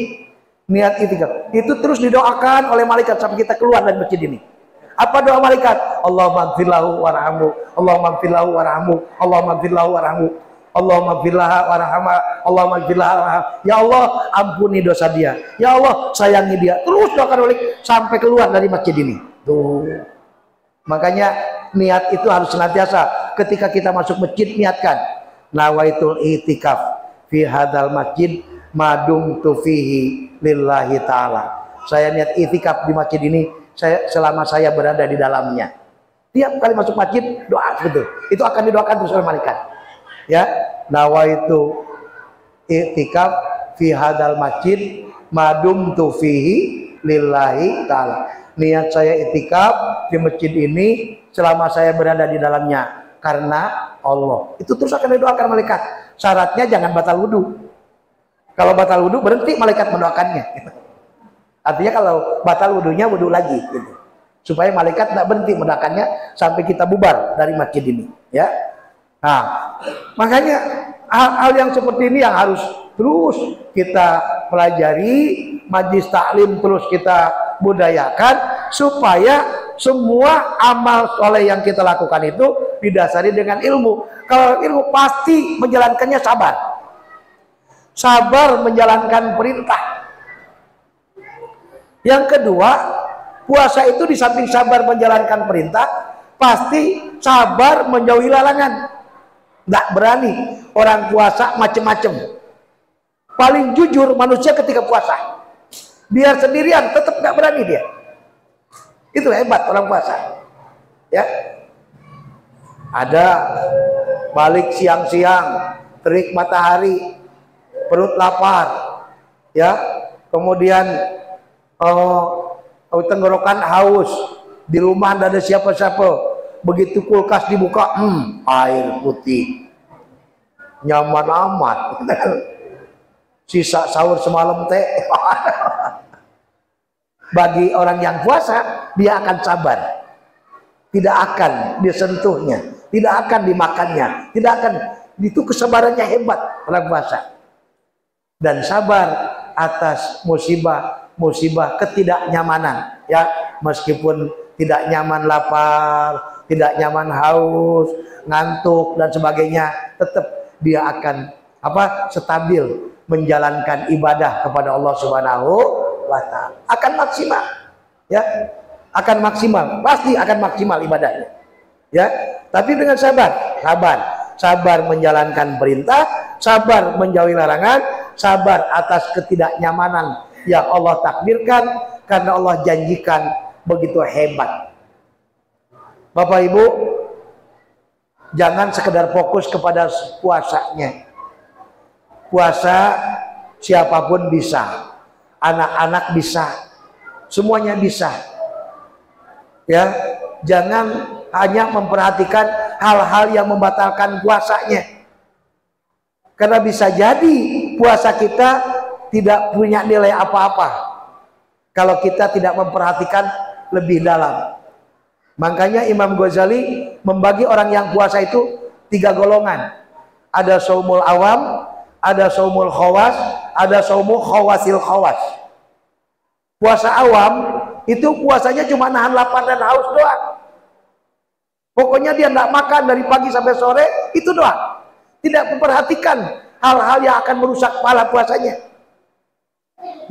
Niat itikaf itu terus didoakan oleh malaikat sampai kita keluar dari masjid ini. Apa doa malaikat? Allahumma ighfir lahu warhamhu, Allahumma ighfir lahu warhamhu, Allahumma ighfir lahu warhamhu. Allahumma gfirlaha warhamha, Allahumma gfirlaha warhamha. Ya Allah, ampuni dosa dia. Ya Allah, sayangi dia. Terus doakan balik sampai keluar dari masjid ini. Tuh. Makanya niat itu harus senantiasa. Ketika kita masuk masjid, niatkan nawaitul itikaf fi hadzal masjid madumtu fihi lillahi ta'ala. Saya niat itikaf di masjid ini selama saya berada di dalamnya. Tiap kali masuk masjid doa betul. Itu akan didoakan terus oleh malaikat. Ya, nawaitu i'tikaf fi hadzal masjid madumtu fihi lillahi ta'ala. Niat saya i'tikaf di masjid ini selama saya berada di dalamnya karena Allah. Itu terus akan didoakan malaikat. Syaratnya jangan batal wudu. Kalau batal wudu berhenti malaikat mendoakannya. Artinya kalau batal wudunya wudu lagi gitu. Supaya malaikat tidak berhenti mendoakannya sampai kita bubar dari masjid ini, ya. Nah, makanya hal-hal yang seperti ini yang harus terus kita pelajari, majlis taklim terus kita budayakan supaya semua amal soleh yang kita lakukan itu didasari dengan ilmu. Kalau ilmu pasti menjalankannya sabar. Sabar menjalankan perintah. Yang kedua, puasa itu di samping sabar menjalankan perintah, pasti sabar menjauhi larangan. Nggak berani orang puasa macem-macem. Paling jujur manusia ketika puasa. Biar sendirian tetap nggak berani dia. Itu hebat orang puasa. Ya. Ada balik siang-siang, terik matahari, perut lapar, ya. Kemudian tenggorokan haus, di rumah tidak ada siapa-siapa. Begitu kulkas dibuka, air putih, nyaman amat. Sisa sahur semalam teh. Bagi orang yang puasa, dia akan sabar, tidak akan disentuhnya, tidak akan dimakannya, tidak akan. Itu kesabarannya hebat orang puasa. Dan sabar atas musibah ketidaknyamanan, ya, meskipun tidak nyaman lapar, tidak nyaman haus, ngantuk dan sebagainya, tetap dia akan stabil menjalankan ibadah kepada Allah Subhanahu wa Ta'ala. Akan maksimal, ya, akan maksimal, pasti akan maksimal ibadahnya, ya. Tapi dengan sabar menjalankan perintah, sabar menjauhi larangan, sabar atas ketidaknyamanan yang Allah takdirkan karena Allah janjikan begitu hebat. Bapak Ibu, jangan sekedar fokus kepada puasanya. Puasa siapapun bisa, anak-anak bisa, semuanya bisa. Ya, jangan hanya memperhatikan hal-hal yang membatalkan puasanya. Karena bisa jadi puasa kita tidak punya nilai apa-apa kalau kita tidak memperhatikan lebih dalam. Makanya Imam Ghazali membagi orang yang puasa itu 3 golongan. Ada saumul awam, ada saumul khawas, ada saumul khawasil khawas. Puasa awam itu puasanya cuma nahan lapar dan haus doang. Pokoknya dia tidak makan dari pagi sampai sore, itu doang. Tidak memperhatikan hal-hal yang akan merusak pahala puasanya.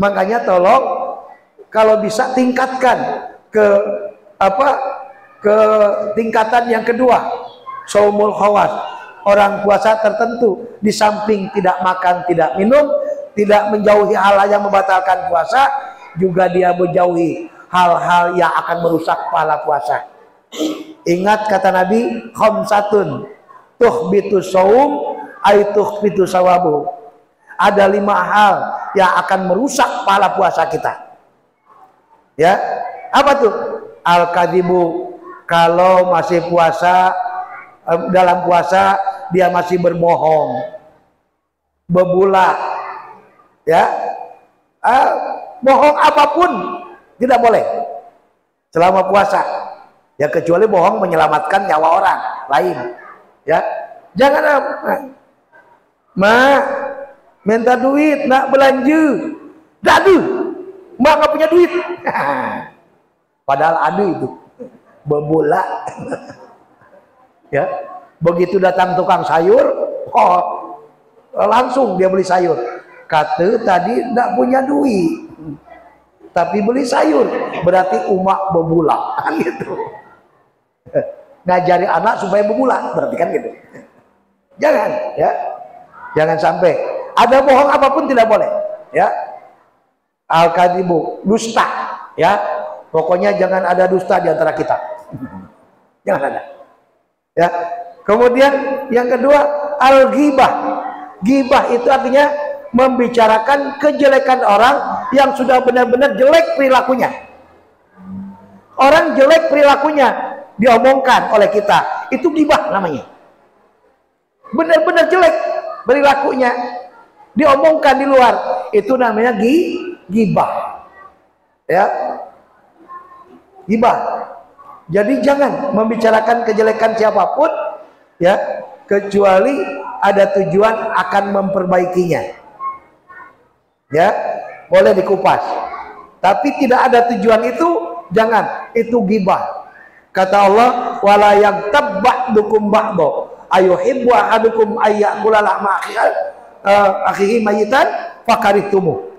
Makanya tolong kalau bisa tingkatkan ke tingkatan yang kedua, saumul khawas. Orang puasa tertentu di samping tidak makan, tidak minum, tidak menjauhi hal yang membatalkan puasa, juga dia menjauhi hal-hal yang akan merusak pahala puasa. Ingat kata Nabi, khamsatun tuhbitu saum ay tuhbitu sawabu. Ada 5 hal yang akan merusak pahala puasa kita. Ya, apa tuh? Al-kadibu, kalau masih puasa, dalam puasa dia masih berbohong, bebula, ya, bohong apapun tidak boleh selama puasa, ya, kecuali bohong menyelamatkan nyawa orang lain, ya. Jangan minta duit nak belanja, dadu, mak nggak punya duit. Padahal ada itu bebola. Ya, begitu datang tukang sayur, Oh, langsung dia beli sayur. Kata tadi tidak punya duit, tapi beli sayur, berarti umak bebula, kan gitu. Ngajari anak supaya bebula, berarti kan gitu. Jangan, ya, jangan sampai ada bohong apapun tidak boleh, ya. Al-kadibu, dusta, ya. Pokoknya jangan ada dusta di antara kita, jangan ada, ya. Kemudian yang kedua, al-ghibah. Ghibah itu artinya membicarakan kejelekan orang yang sudah benar-benar jelek perilakunya. Orang jelek perilakunya diomongkan oleh kita, itu ghibah namanya. Benar-benar jelek perilakunya diomongkan di luar, itu namanya ghibah. Ya. Ghibah. Jadi jangan membicarakan kejelekan siapapun, ya, kecuali ada tujuan akan memperbaikinya. Ya, boleh dikupas. Tapi tidak ada tujuan itu, jangan. Itu ghibah. Kata Allah, wala yaghtab ba'dukum ba'dha ayuhibbu ahadukum ayyakula lahma akhihi mayitan fakarihtumu.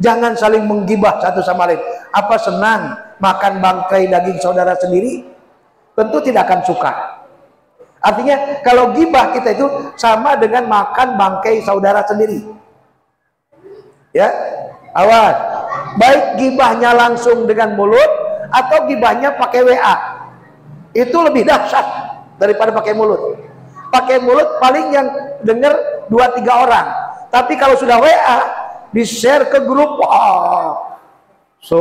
Jangan saling menggibah satu sama lain. Apa senang makan bangkai daging saudara sendiri? Tentu tidak akan suka. Artinya kalau gibah kita itu sama dengan makan bangkai saudara sendiri. Ya, awas. Baik gibahnya langsung dengan mulut atau gibahnya pakai WA. Itu lebih dahsyat daripada pakai mulut. Pakai mulut paling yang dengar 2-3 orang. Tapi kalau sudah WA, di-share ke grup, so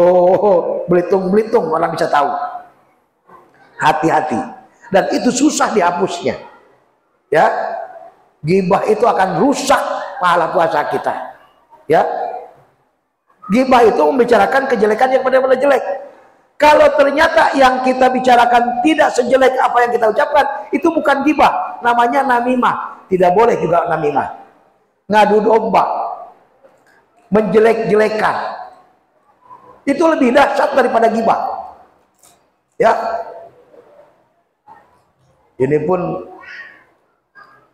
belitung-belitung orang bisa tahu. Hati-hati. Dan itu susah dihapusnya. Ya, ghibah itu akan rusak pahala puasa kita. Ya, ghibah itu membicarakan kejelekan yang benar-benar jelek. Kalau ternyata yang kita bicarakan tidak sejelek apa yang kita ucapkan, itu bukan ghibah, namanya namimah. Tidak boleh juga namimah. Ngadu domba, menjelek-jelekan, itu lebih dahsyat daripada ghibah. Ya. Ini pun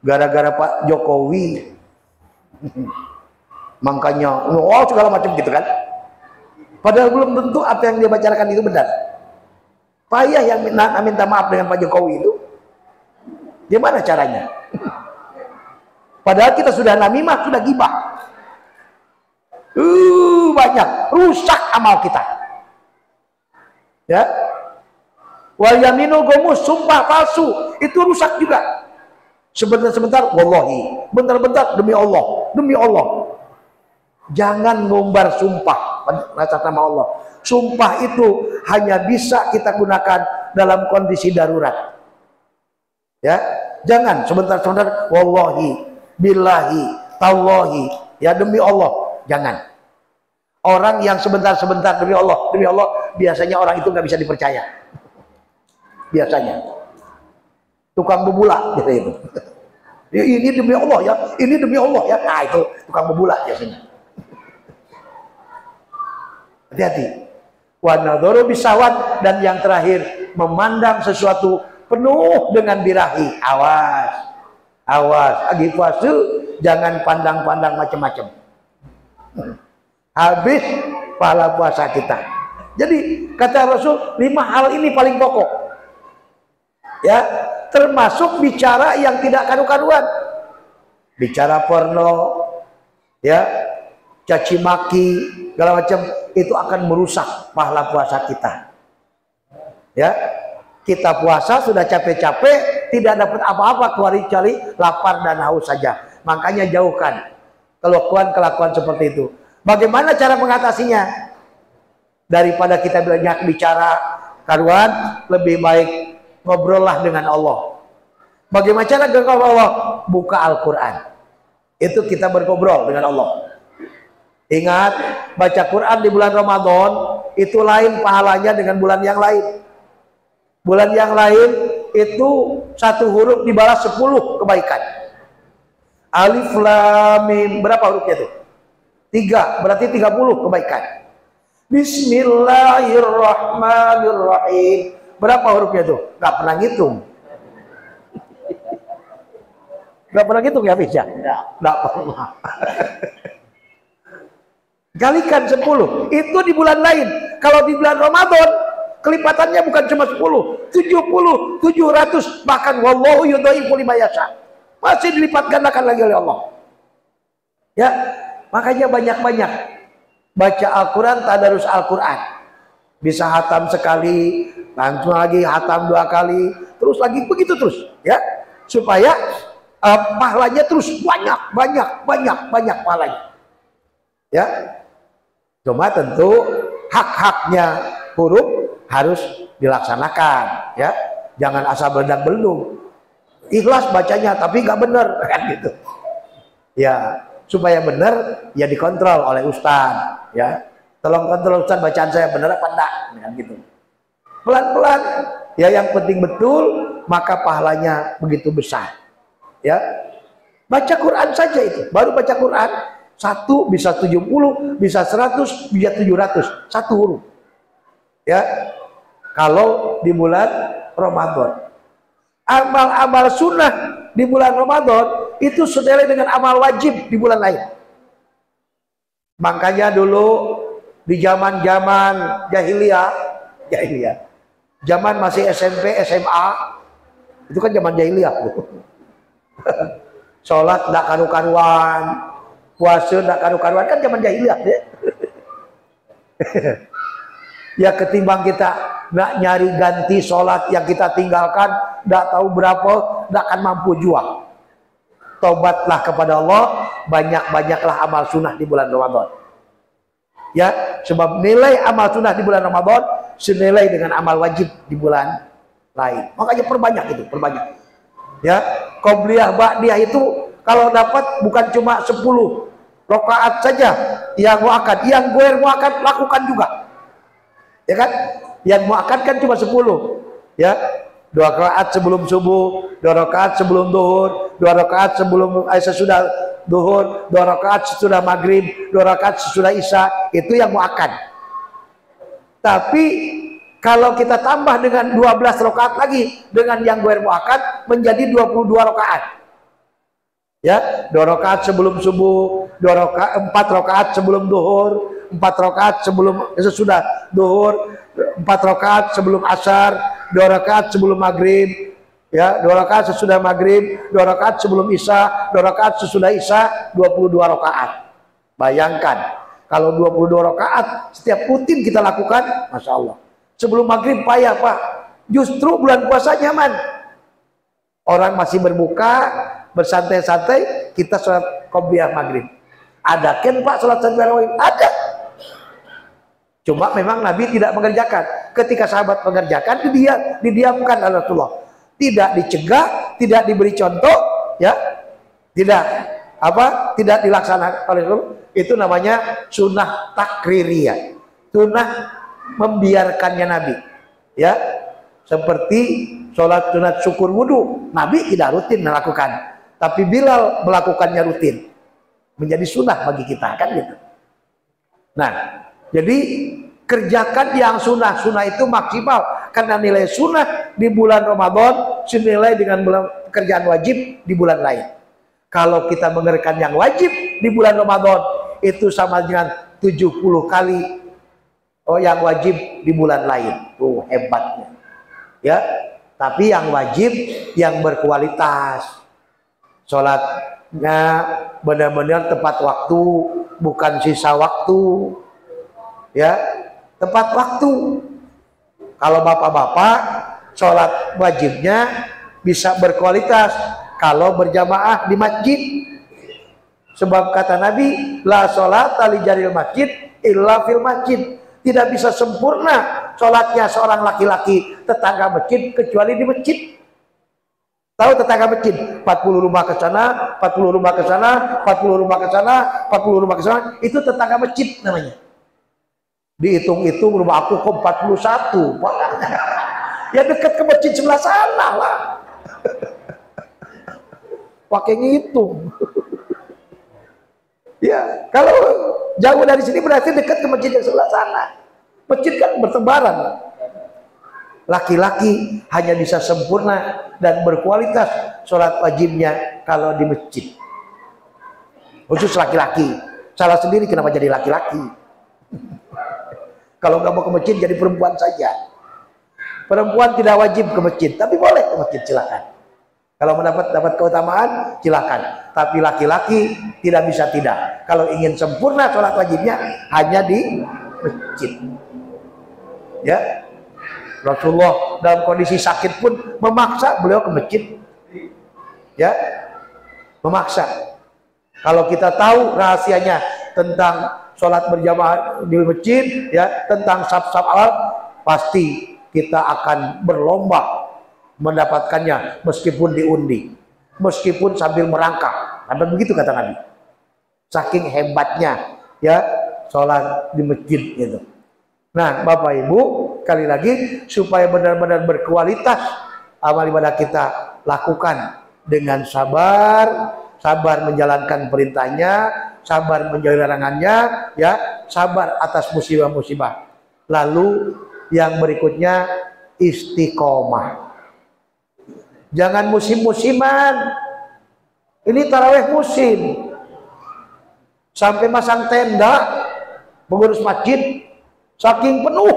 gara-gara Pak Jokowi, makanya segala macam gitu kan. Padahal belum tentu apa yang dia bicarakan itu benar. Payah yang minta maaf dengan Pak Jokowi itu. Gimana caranya? Padahal kita sudah namimah, sudah ghibah. Banyak, rusak amal kita. Ya. Wal yaminul gomus, sumpah palsu, itu rusak juga. Sebentar-sebentar, wallahi, bentar-bentar, demi Allah, demi Allah. Jangan ngumbar sumpah atas nama Allah. Sumpah itu hanya bisa kita gunakan dalam kondisi darurat. Ya, jangan sebentar-sebentar, wallahi, billahi, tallahi, ya demi Allah, jangan. Orang yang sebentar-sebentar demi Allah, biasanya orang itu nggak bisa dipercaya. Biasanya tukang bebula gitu itu. Ini demi Allah ya, ini demi Allah ya. Nah itu tukang bebula biasanya. Hati-hati. Wa nadharu bisawat, dan yang terakhir memandang sesuatu penuh dengan birahi. Awas, awas. Lagi puasa jangan pandang-pandang macam-macam. Habis pahala puasa kita. Jadi kata Rasul, 5 hal ini paling pokok. Ya, termasuk bicara yang tidak karu-karuan, bicara porno, ya, caci maki, segala macam, itu akan merusak pahala puasa kita. Ya, kita puasa sudah capek-capek, tidak dapat apa-apa kecuali lapar dan haus saja. Makanya jauhkan kelakuan-kelakuan seperti itu. Bagaimana cara mengatasinya? Daripada kita banyak bicara karuan, lebih baik ngobrollah dengan Allah. Bagaimana cara dengan Allah? Buka Al-Quran. Itu kita berkobrol dengan Allah. Ingat, baca Quran di bulan Ramadan itu lain pahalanya dengan bulan yang lain. Bulan yang lain itu 1 huruf dibalas 10 kebaikan. Alif Lam Mim, berapa hurufnya itu? 3, berarti 30 kebaikan. Bismillahirrahmanirrahim, berapa hurufnya itu? Gak pernah ngitung. Nggak pernah gitu ya Hafiz ya? Nggak pernah. Kalikan 10, itu di bulan lain. Kalau di bulan Ramadan, kelipatannya bukan cuma 10, 70, 700, bahkan wallahu yudhaifu liman yasha. Masih dilipat gandakan lagi oleh Allah. Ya, makanya banyak-banyak baca Al-Quran, tadarus Al-Quran. Bisa hatam sekali, langsung lagi hatam 2 kali, terus lagi begitu terus, ya. Supaya pahalanya terus banyak pahalanya. Ya. Cuma tentu hak-haknya huruf harus dilaksanakan, ya. Jangan asal beledak-belung. Ikhlas bacanya tapi nggak bener kan gitu. Ya, supaya benar ya dikontrol oleh ustaz, ya. Tolong kontrol ustaz bacaan saya benar apa enggak, kan gitu. Pelan-pelan, ya, yang penting betul, maka pahalanya begitu besar. Ya. Baca Quran saja itu, baru baca Quran 1 bisa 70, bisa 100, bisa 700, 1 huruf. Ya. Kalau di bulan Ramadan. Amal-amal sunnah di bulan Ramadan itu senilai dengan amal wajib di bulan lain. Makanya dulu di zaman-zaman jahiliyah, zaman masih SMP, SMA, itu kan zaman jahiliyah. Sholat tidak karu-karuan, puasa tidak karu-karuan, kan zaman jahiliyah. Ya ketimbang kita nggak nyari ganti sholat yang kita tinggalkan, nggak tahu berapa, nggak akan mampu jual. Tobatlah kepada Allah, banyak-banyaklah amal sunnah di bulan Ramadan. Ya, sebab nilai amal sunnah di bulan Ramadan senilai dengan amal wajib di bulan lain. Makanya perbanyak. Ya, qobliyah ba'diyah itu kalau dapat bukan cuma 10 rakaat saja yang muakkad, yang goer muakkad lakukan juga. Ya kan? Yang muakkad kan cuma 10. Ya. 2 rakaat sebelum subuh, 2 rakaat sebelum zuhur, 2 rakaat sebelum sesudah zuhur, 2 rakaat sesudah maghrib, 2 rakaat sesudah isya, itu yang muakkad. Tapi kalau kita tambah dengan 12 rakaat lagi dengan yang ghair muakkad menjadi 22 rakaat. Ya, 2 rakaat sebelum subuh, 4 rakaat sebelum zuhur, 4 rakaat sebelum sesudah zuhur, 4 rakaat sebelum asar, 2 rakaat sebelum maghrib, ya, 2 rakaat sesudah maghrib, 2 rakaat sebelum isya, 2 rakaat sesudah isya, 22 rakaat. Bayangkan kalau 22 rakaat setiap rutin kita lakukan, masya Allah. Sebelum maghrib payah Pak, justru bulan puasa nyaman. Orang masih berbuka, bersantai-santai, kita sholat qobliyah maghrib. Ada kan Pak sholat tarawih? Ada. Cuma memang Nabi tidak mengerjakan. Ketika sahabat mengerjakan, didiamkan oleh Rasulullah. Tidak dicegah, tidak diberi contoh, ya, tidak dilaksanakan oleh Rasulullah. Itu namanya sunnah takririyah, sunnah membiarkannya Nabi. Ya, seperti sholat sunat syukur wudhu, Nabi tidak rutin melakukan, tapi Bilal melakukannya rutin, menjadi sunnah bagi kita, kan gitu. Nah, jadi kerjakan yang sunnah itu maksimal, karena nilai sunnah di bulan Ramadan senilai dengan pekerjaan wajib di bulan lain. Kalau kita mengerjakan yang wajib di bulan Ramadan itu sama dengan 70 kali yang wajib di bulan lain. Tuh hebatnya. Ya, tapi yang wajib yang berkualitas. Sholatnya benar-benar tepat waktu, bukan sisa waktu. Ya, tepat waktu. Kalau bapak-bapak sholat wajibnya bisa berkualitas kalau berjamaah di masjid. Sebab kata Nabi, la sholata li jaril masjid illa fil masjid. Tidak bisa sempurna sholatnya seorang laki-laki tetangga masjid kecuali di masjid. Tahu tetangga masjid? 40 rumah ke sana, 40 rumah ke sana, 40 rumah ke sana, 40 rumah ke sana, itu tetangga masjid namanya. Dihitung-hitung rumah aku kok 41. Ya dekat ke masjid sebelah sana lah. Pakai ngitung. Ya, kalau jauh dari sini berarti dekat ke masjid yang sebelah sana. Masjid kan bertebaran. Laki-laki hanya bisa sempurna dan berkualitas sholat wajibnya kalau di masjid. Khusus laki-laki. Salah sendiri kenapa jadi laki-laki. Kalau nggak mau ke masjid jadi perempuan saja. Perempuan tidak wajib ke masjid, tapi boleh ke masjid, silakan. Kalau dapat keutamaan, silakan. Tapi laki-laki tidak bisa tidak. Kalau ingin sempurna sholat wajibnya hanya di masjid. Ya, Rasulullah dalam kondisi sakit pun memaksa beliau ke masjid. Ya, memaksa. Kalau kita tahu rahasianya tentang sholat berjamaah di masjid, ya, tentang saf-saf awal, pasti kita akan berlomba mendapatkannya meskipun diundi, meskipun sambil merangkak. Sampai begitu kata Nabi. Saking hebatnya, ya, sholat di masjid itu. Nah, Bapak Ibu, kali lagi supaya benar-benar berkualitas amal ibadah kita lakukan dengan sabar. Sabar menjalankan perintahnya, sabar menjauhi larangannya, ya, sabar atas musibah-musibah. Lalu yang berikutnya istiqomah. Jangan musim-musiman. Ini tarawih musim. Sampai masang tenda pengurus masjid saking penuh.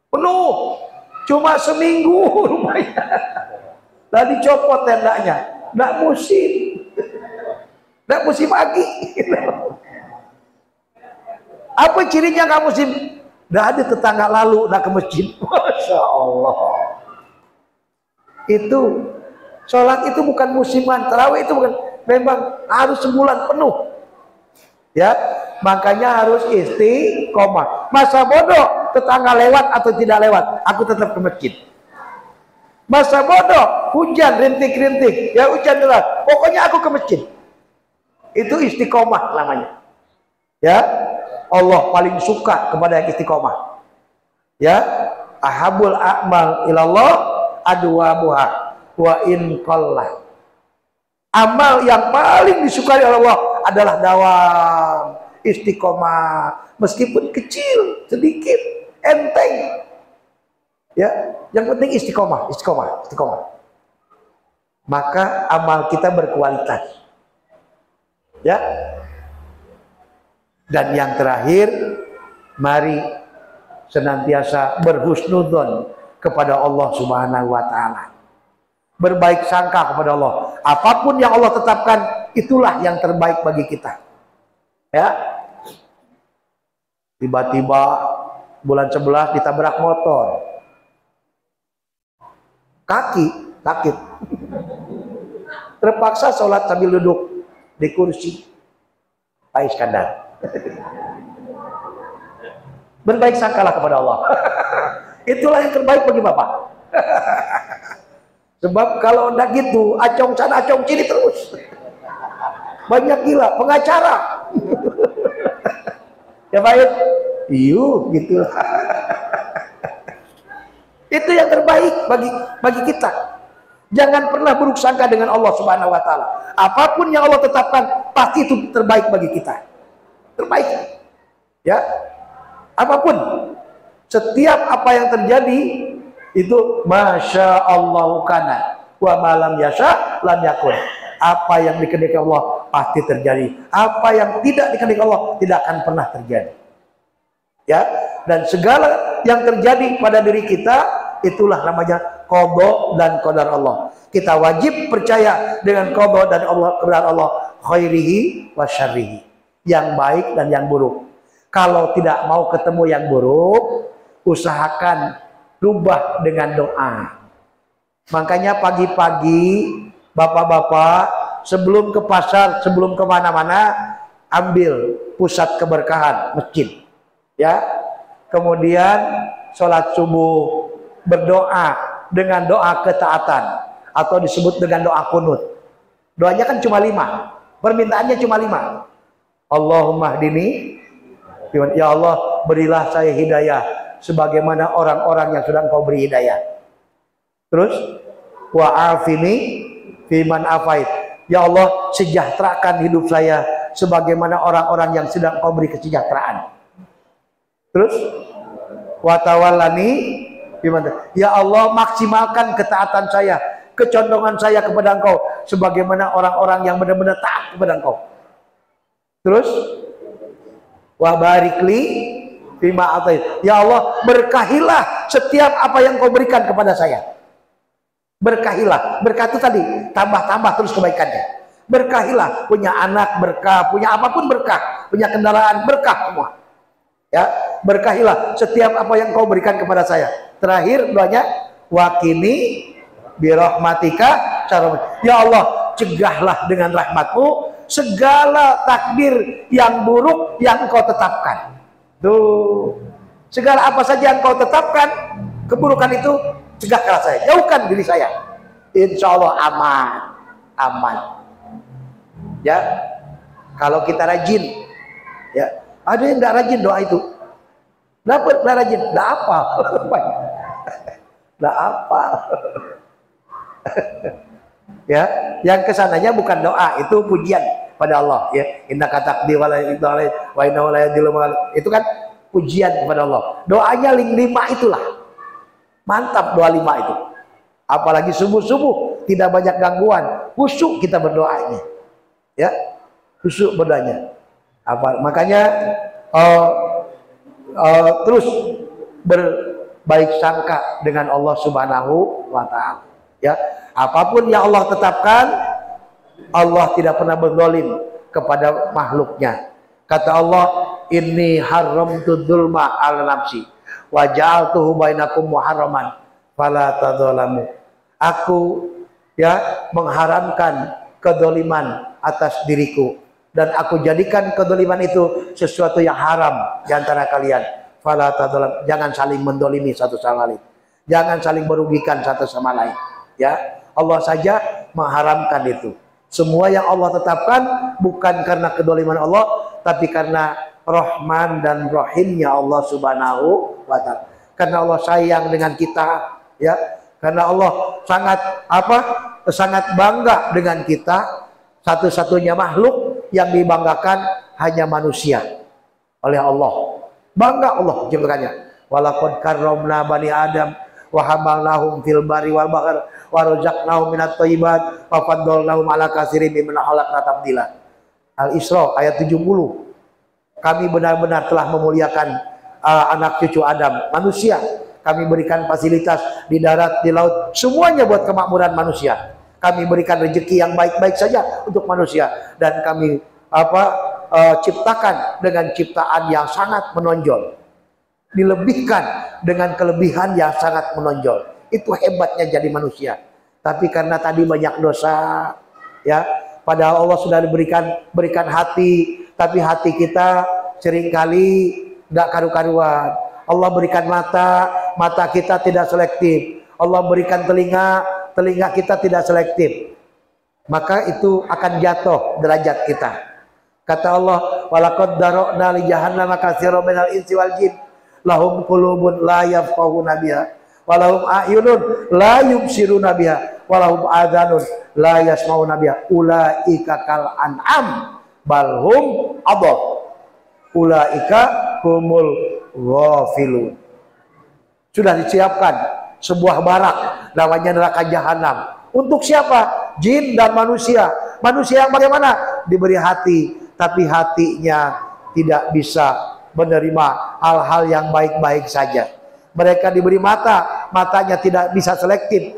Penuh. Cuma seminggu lumayan. Tadi copot tendanya. Nggak musim. Nggak musim lagi. Apa cirinya nggak musim? Nggak ada tetangga lalu nggak ke masjid. Masya Allah. Itu sholat itu bukan musiman, tarawih itu bukan, memang harus sebulan penuh. Ya, makanya harus istiqomah. Masa bodoh tetangga lewat atau tidak lewat, aku tetap ke masjid. Masa bodoh, hujan rintik-rintik, ya hujan deras, pokoknya aku ke masjid. Itu istiqomah namanya. Ya, Allah paling suka kepada yang istiqomah. Ya, ahabul a'mal ilallah adwamuha wa in qallah. Amal yang paling disukai oleh Allah adalah dawam, istiqomah, meskipun kecil, sedikit, enteng. Ya, yang penting istiqomah, istiqomah, istiqomah. Maka amal kita berkualitas. Ya. Dan yang terakhir, mari senantiasa berhusnudzon kepada Allah Subhanahu wa taala. Berbaik sangka kepada Allah. Apapun yang Allah tetapkan, itulah yang terbaik bagi kita. Ya. Tiba-tiba bulan 11 ditabrak motor. Kaki sakit. Terpaksa sholat sambil duduk di kursi. Pak Iskandar. Berbaik sangkalah kepada Allah. Itulah yang terbaik bagi Bapak. Sebab kalau enggak gitu, acong sana acong sini terus. Banyak gila, pengacara. Ya baik. Iyo, gitu. Itu yang terbaik bagi kita. Jangan pernah buruk sangka dengan Allah Subhanahu wa taala. Apapun yang Allah tetapkan, pasti itu terbaik bagi kita. Terbaik. Ya. Apapun. Setiap apa yang terjadi itu masya Allah kana wa malam yasha lam yakun. Apa yang dikehendaki Allah pasti terjadi. Apa yang tidak dikehendaki Allah tidak akan pernah terjadi. Ya, dan segala yang terjadi pada diri kita itulah namanya qada dan qadar Allah. Kita wajib percaya dengan qada dan qadar Allah, khairihi wa syarrihi, yang baik dan yang buruk. Kalau tidak mau ketemu yang buruk, usahakan rubah dengan doa. Makanya pagi-pagi bapak-bapak sebelum ke pasar, sebelum kemana-mana, ambil pusat keberkahan masjid. Ya, kemudian sholat subuh, berdoa dengan doa ketaatan atau disebut dengan doa kunut. Doanya kan cuma 5, permintaannya cuma 5. Allahumma hdini, ya Allah berilah saya hidayah sebagaimana orang-orang yang sudah Engkau beri hidayah. Terus wa'afini fiman afait, ya Allah sejahterakan hidup saya sebagaimana orang-orang yang sedang Engkau beri kesejahteraan. Terus watawallani Gimana? Ya Allah, maksimalkan ketaatan saya, kecondongan saya kepada Engkau sebagaimana orang-orang yang benar-benar taat kepada Engkau. Terus wa barikli bima atait. Ya Allah, berkahilah setiap apa yang Kau berikan kepada saya. Berkahilah. Berkah itu tadi, tambah-tambah terus kebaikannya. Berkahilah, punya anak berkah, punya apapun berkah, punya kendaraan berkah semua. Ya, berkahilah setiap apa yang Kau berikan kepada saya. Terakhir doanya, wakini birahmatika syarra. Ya Allah, cegahlah dengan rahmat-Mu segala takdir yang buruk yang Kau tetapkan. Tuh, segala apa saja yang Kau tetapkan, keburukan itu cegahkanlah saya, jauhkan diri saya. Insya Allah aman, aman. Ya, kalau kita rajin, ya, ada yang nggak rajin doa itu. Nggak rajin, nggak apa, nggak apa. Ya, yang kesananya bukan doa, itu pujian pada Allah. Ya, inna katak itu kan pujian kepada Allah. Doanya 5 itulah. Mantap doa 5 itu. Apalagi subuh-subuh tidak banyak gangguan, khusyuk kita berdoanya. Ya, khusyuk berdoanya. Makanya terus berbaik sangka dengan Allah Subhanahu wa Ta'ala. Ya, apapun yang Allah tetapkan, Allah tidak pernah berzalim kepada makhluknya. Kata Allah, inni haramtu dzulma 'ala nafsi wa ja'altuhu bainakum muharraman fala tadzalamu. Aku mengharamkan kedzaliman atas diriku dan aku jadikan kedzaliman itu sesuatu yang haram di antara kalian. Fala tadzalam, jangan saling mendolimi satu sama lain. Jangan saling merugikan satu sama lain. Ya, Allah saja mengharamkan itu. Semua yang Allah tetapkan bukan karena kedoliman Allah, tapi karena Rahman dan Rahimnya Allah Subhanahu wa Ta'ala. Karena Allah sayang dengan kita, ya. Karena Allah sangat bangga dengan kita. Satu-satunya makhluk yang dibanggakan hanya manusia oleh Allah. Bangga Allah ciptakannya. Walaqad karramna bani Adam wa hamalnahum fil barri wal bahr wa razaqnahum minat thayyibat wa faddalnahum ala katsirin mimman khalaqna tafdila. Al-Isra ayat 70. Kami benar-benar telah memuliakan anak cucu Adam, manusia. Kami berikan fasilitas di darat, di laut, semuanya buat kemakmuran manusia. Kami berikan rezeki yang baik-baik saja untuk manusia, dan kami ciptakan dengan ciptaan yang sangat menonjol, dilebihkan dengan kelebihan yang sangat menonjol. Itu hebatnya jadi manusia. Tapi karena tadi banyak dosa, ya, padahal Allah sudah berikan hati, tapi hati kita seringkali tidak karu-karuan. Allah berikan mata kita tidak selektif. Allah berikan telinga kita tidak selektif. Maka itu akan jatuh derajat kita. Kata Allah, walaqad dara'na li jahannama katsiran minal insi wal jin lahum qulubun la yafqahuna biha wa lahum a'yunun la yubsiruna biha wa lahum adhanun la yasma'una biha ulaika kal an'am bal hum adall ulaika humul ghafilun. Sudah disiapkan sebuah barak namanya neraka jahanam. Untuk siapa? Jin dan manusia. Manusia yang bagaimana? Diberi hati, tapi hatinya tidak bisa menerima hal-hal yang baik-baik saja. Mereka diberi matanya tidak bisa selektif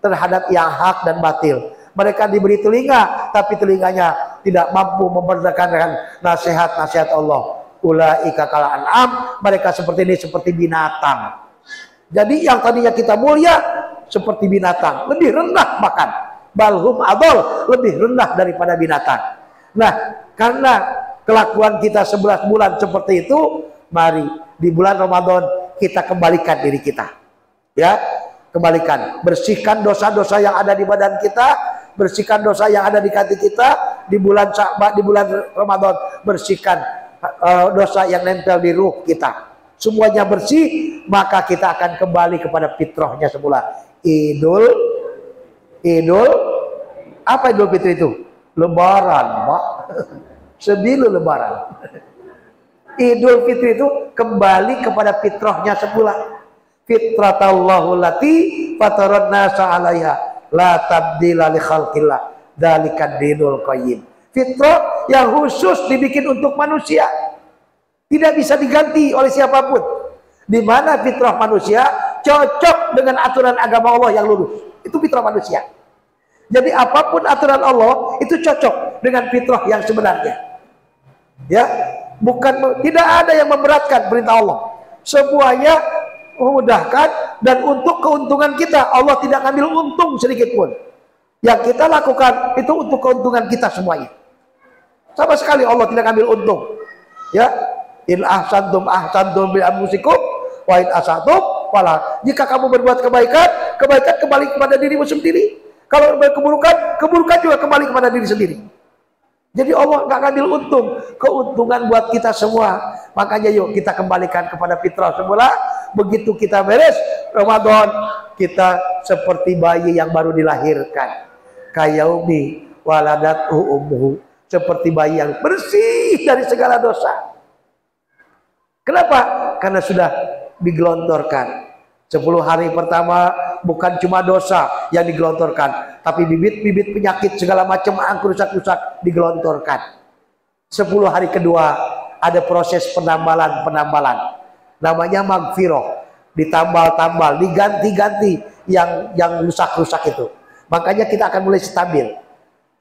terhadap yang hak dan batil. Mereka diberi telinga, tapi telinganya tidak mampu memperdengarkan nasihat-nasihat Allah. Ulaika kal an'am, mereka seperti ini, seperti binatang. Jadi yang tadinya kita mulia seperti binatang, lebih rendah bahkan. Balhum adol, lebih rendah daripada binatang. Nah, karena kelakuan kita 11 bulan seperti itu, mari di bulan Ramadan kita kembalikan diri kita. Ya, kembalikan, bersihkan dosa-dosa yang ada di badan kita, bersihkan dosa yang ada di hati kita. Di bulan Sya'ban, di bulan Ramadan, bersihkan dosa yang nempel di ruh kita. Semuanya bersih, maka kita akan kembali kepada fitrahnya semula. Apa Idul Fitri itu? Lebaran, Pak. Sebelum Lebaran. Idul Fitri itu kembali kepada fitrahnya semula. fitratallahu lati fataran nasa 'alaiha la tabdila li khalqillah dzalikad dinul qayyim. Fitrah yang khusus dibikin untuk manusia, tidak bisa diganti oleh siapapun. Di mana fitrah manusia cocok dengan aturan agama Allah yang lurus, itu fitrah manusia. Jadi apapun aturan Allah itu cocok dengan fitrah yang sebenarnya. Ya, bukan, tidak ada yang memberatkan perintah Allah. Semuanya memudahkan dan untuk keuntungan kita. Allah tidak ngambil untung sedikit pun. Yang kita lakukan itu untuk keuntungan kita semuanya. Sama sekali Allah tidak ngambil untung. Ya, in ahsantum ahsantum bi anfusikum wa in asatum fala. Jika kamu berbuat kebaikan, kebaikan kembali kepada dirimu sendiri. Kalau berkeburukan, keburukan juga kembali kepada diri sendiri. Jadi Allah nggak ngambil untung, keuntungan buat kita semua. Makanya yuk kita kembalikan kepada fitrah semula. Begitu kita beres Ramadan, kita seperti bayi yang baru dilahirkan. Kayaumi waladathu ummuhu, seperti bayi yang bersih dari segala dosa. Kenapa? Karena sudah digelontorkan. 10 hari pertama bukan cuma dosa yang digelontorkan, tapi bibit-bibit penyakit segala macam angkur rusak-rusak digelontorkan. 10 hari kedua ada proses penambalan. Namanya magfirah, ditambal-tambal, diganti-ganti yang rusak-rusak itu. Makanya kita akan mulai stabil.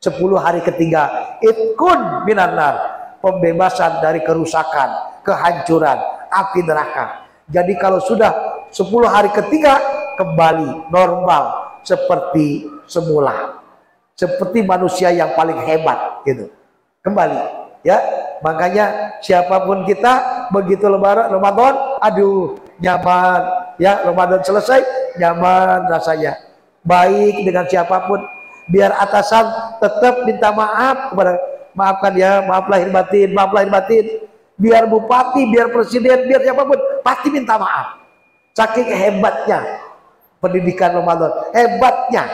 10 hari ketiga itkun minanar, pembebasan dari kerusakan, kehancuran, api neraka. Jadi kalau sudah 10 hari ketiga kembali normal seperti semula, seperti manusia yang paling hebat gitu, kembali ya. Makanya siapapun kita begitu lebaran Ramadan, aduh nyaman ya, Ramadan selesai nyaman rasanya, baik dengan siapapun. Biar atasan tetap minta maaf kepada, maafkan ya, maaf lahir batin, maaf lahir batin. Biar bupati, biar presiden, biar siapapun pasti minta maaf. Saking hebatnya pendidikan Ramadan, hebatnya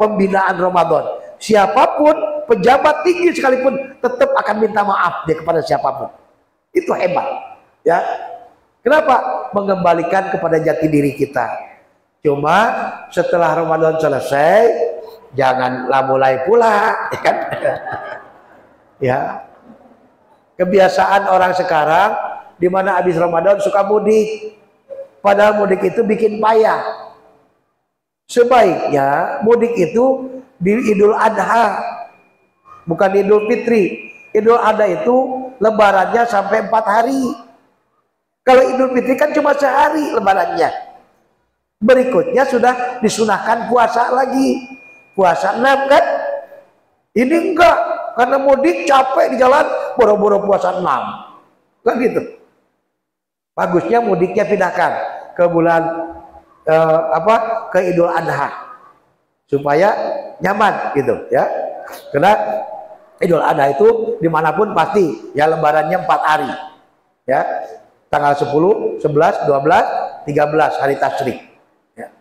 pembinaan Ramadan. Siapapun pejabat tinggi sekalipun tetap akan minta maaf dia kepada siapapun. Itu hebat, ya. Kenapa? Mengembalikan kepada jati diri kita. Cuma setelah Ramadan selesai, janganlah mulai pula, ya kan? Ya. Kebiasaan orang sekarang di mana habis Ramadan suka mudik. Padahal mudik itu bikin payah. Sebaiknya mudik itu di Idul Adha, bukan di Idul Fitri. Idul Adha itu lebarannya sampai 4 hari. Kalau Idul Fitri kan cuma sehari lebarannya. Berikutnya sudah disunahkan puasa lagi. Puasa 6 kan? Ini enggak, karena mudik capek di jalan, boro-boro puasa 6. Kan gitu. Bagusnya mudiknya pindahkan ke bulan ke Idul Adha supaya nyaman gitu ya. Karena Idul Adha itu dimanapun pasti ya lebarannya 4 hari ya, tanggal 10, 11, 12, 13 hari tasyrik ya.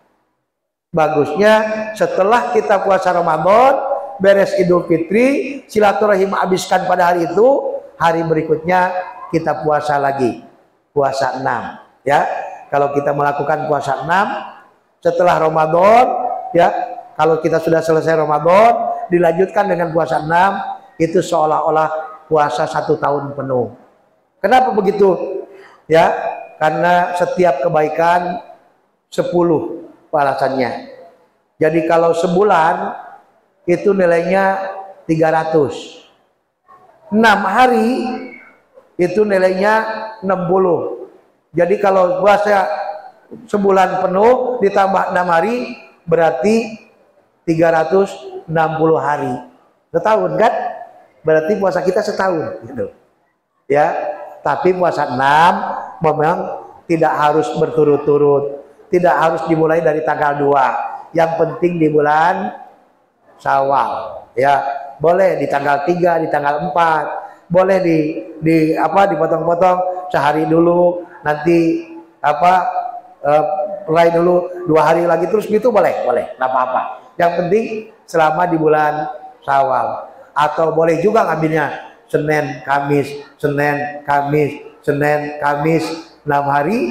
Bagusnya setelah kita puasa Ramadan, beres Idul Fitri, silaturahim habiskan pada hari itu, hari berikutnya kita puasa lagi, puasa 6 ya. Kalau kita melakukan puasa 6 setelah Ramadan ya, kalau kita sudah selesai Ramadan dilanjutkan dengan puasa 6, itu seolah-olah puasa 1 tahun penuh. Kenapa begitu? Ya, karena setiap kebaikan 10 balasannya. Jadi kalau sebulan itu nilainya 300. 6 hari itu nilainya 60. Jadi kalau puasa sebulan penuh ditambah 6 hari berarti 360 hari. Setahun kan? Berarti puasa kita setahun gitu. Ya, tapi puasa 6 memang tidak harus berturut-turut. Tidak harus dimulai dari tanggal 2. Yang penting di bulan Syawal. Ya, boleh di tanggal 3, di tanggal 4. Boleh dipotong-potong sehari dulu, nanti mulai dulu 2 hari lagi terus gitu, boleh, nggak apa-apa. Yang penting selama di bulan Syawal. Atau boleh juga ngambilnya Senin, Kamis, Senin, Kamis, Senin, Kamis 6 hari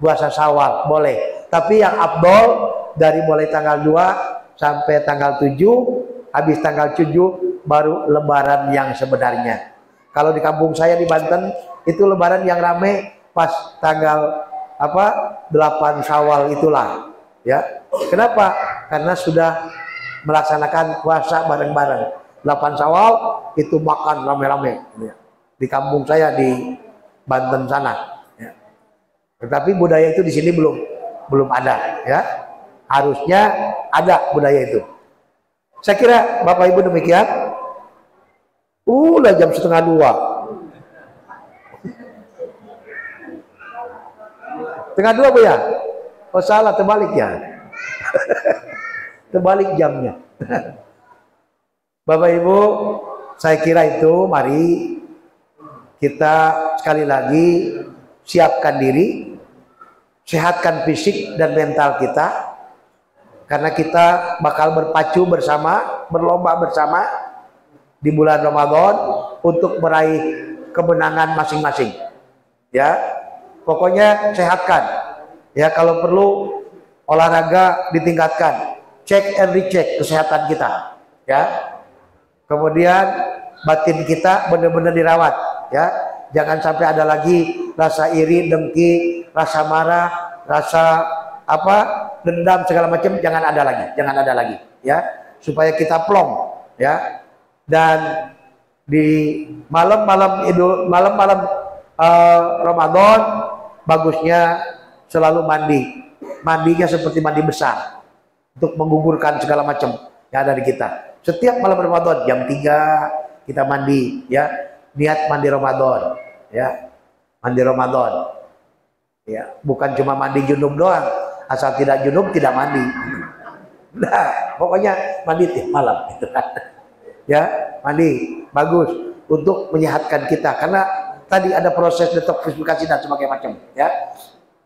puasa Syawal boleh. Tapi yang afdol dari mulai tanggal 2 sampai tanggal 7, habis tanggal 7 baru lebaran yang sebenarnya. Kalau di kampung saya di Banten itu lebaran yang rame pas tanggal 8 Syawal itulah ya. Kenapa? Karena sudah melaksanakan puasa bareng-bareng. 8 Syawal itu makan rame-rame ya. Di kampung saya di Banten sana ya. Tetapi budaya itu di sini belum ada ya. Harusnya ada budaya itu. Saya kira Bapak Ibu demikian. Udah jam 1:30. Setengah 2 Bu ya? Oh salah, terbalik ya. Terbalik jamnya. Bapak Ibu, saya kira itu mari kita sekali lagi siapkan diri, sehatkan fisik dan mental kita, karena kita bakal berpacu bersama, berlomba bersama di bulan Ramadan untuk meraih kemenangan masing-masing. Ya, pokoknya sehatkan. Ya, kalau perlu olahraga ditingkatkan, cek and recheck kesehatan kita. Ya, kemudian batin kita benar-benar dirawat. Ya, jangan sampai ada lagi rasa iri, dengki, rasa marah, rasa dendam segala macam, jangan ada lagi ya, supaya kita plong ya. Dan di malam-malam Ramadan bagusnya selalu mandinya seperti mandi besar untuk menggugurkan segala macam yang ada di kita. Setiap malam Ramadan jam 3 kita mandi ya, niat mandi Ramadan ya, mandi Ramadan ya, bukan cuma mandi junub doang, asal tidak junub tidak mandi. Nah, pokoknya mandi tiap malam gitu kan. Ya, mandi bagus untuk menyehatkan kita, karena tadi ada proses detoksifikasi dan sebagainya macam ya.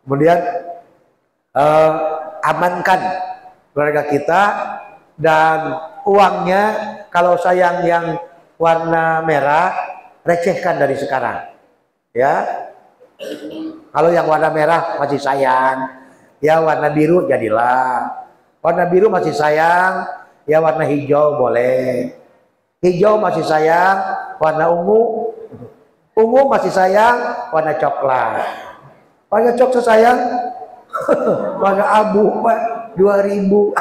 Kemudian amankan keluarga kita, dan uangnya kalau sayang yang warna merah recehkan dari sekarang ya. Kalau yang warna merah masih sayang ya, warna biru jadilah. Warna biru masih sayang ya, warna hijau boleh. Hijau masih sayang warna ungu, ungu masih sayang warna coklat. Warna coklat sayang warna abu 2000.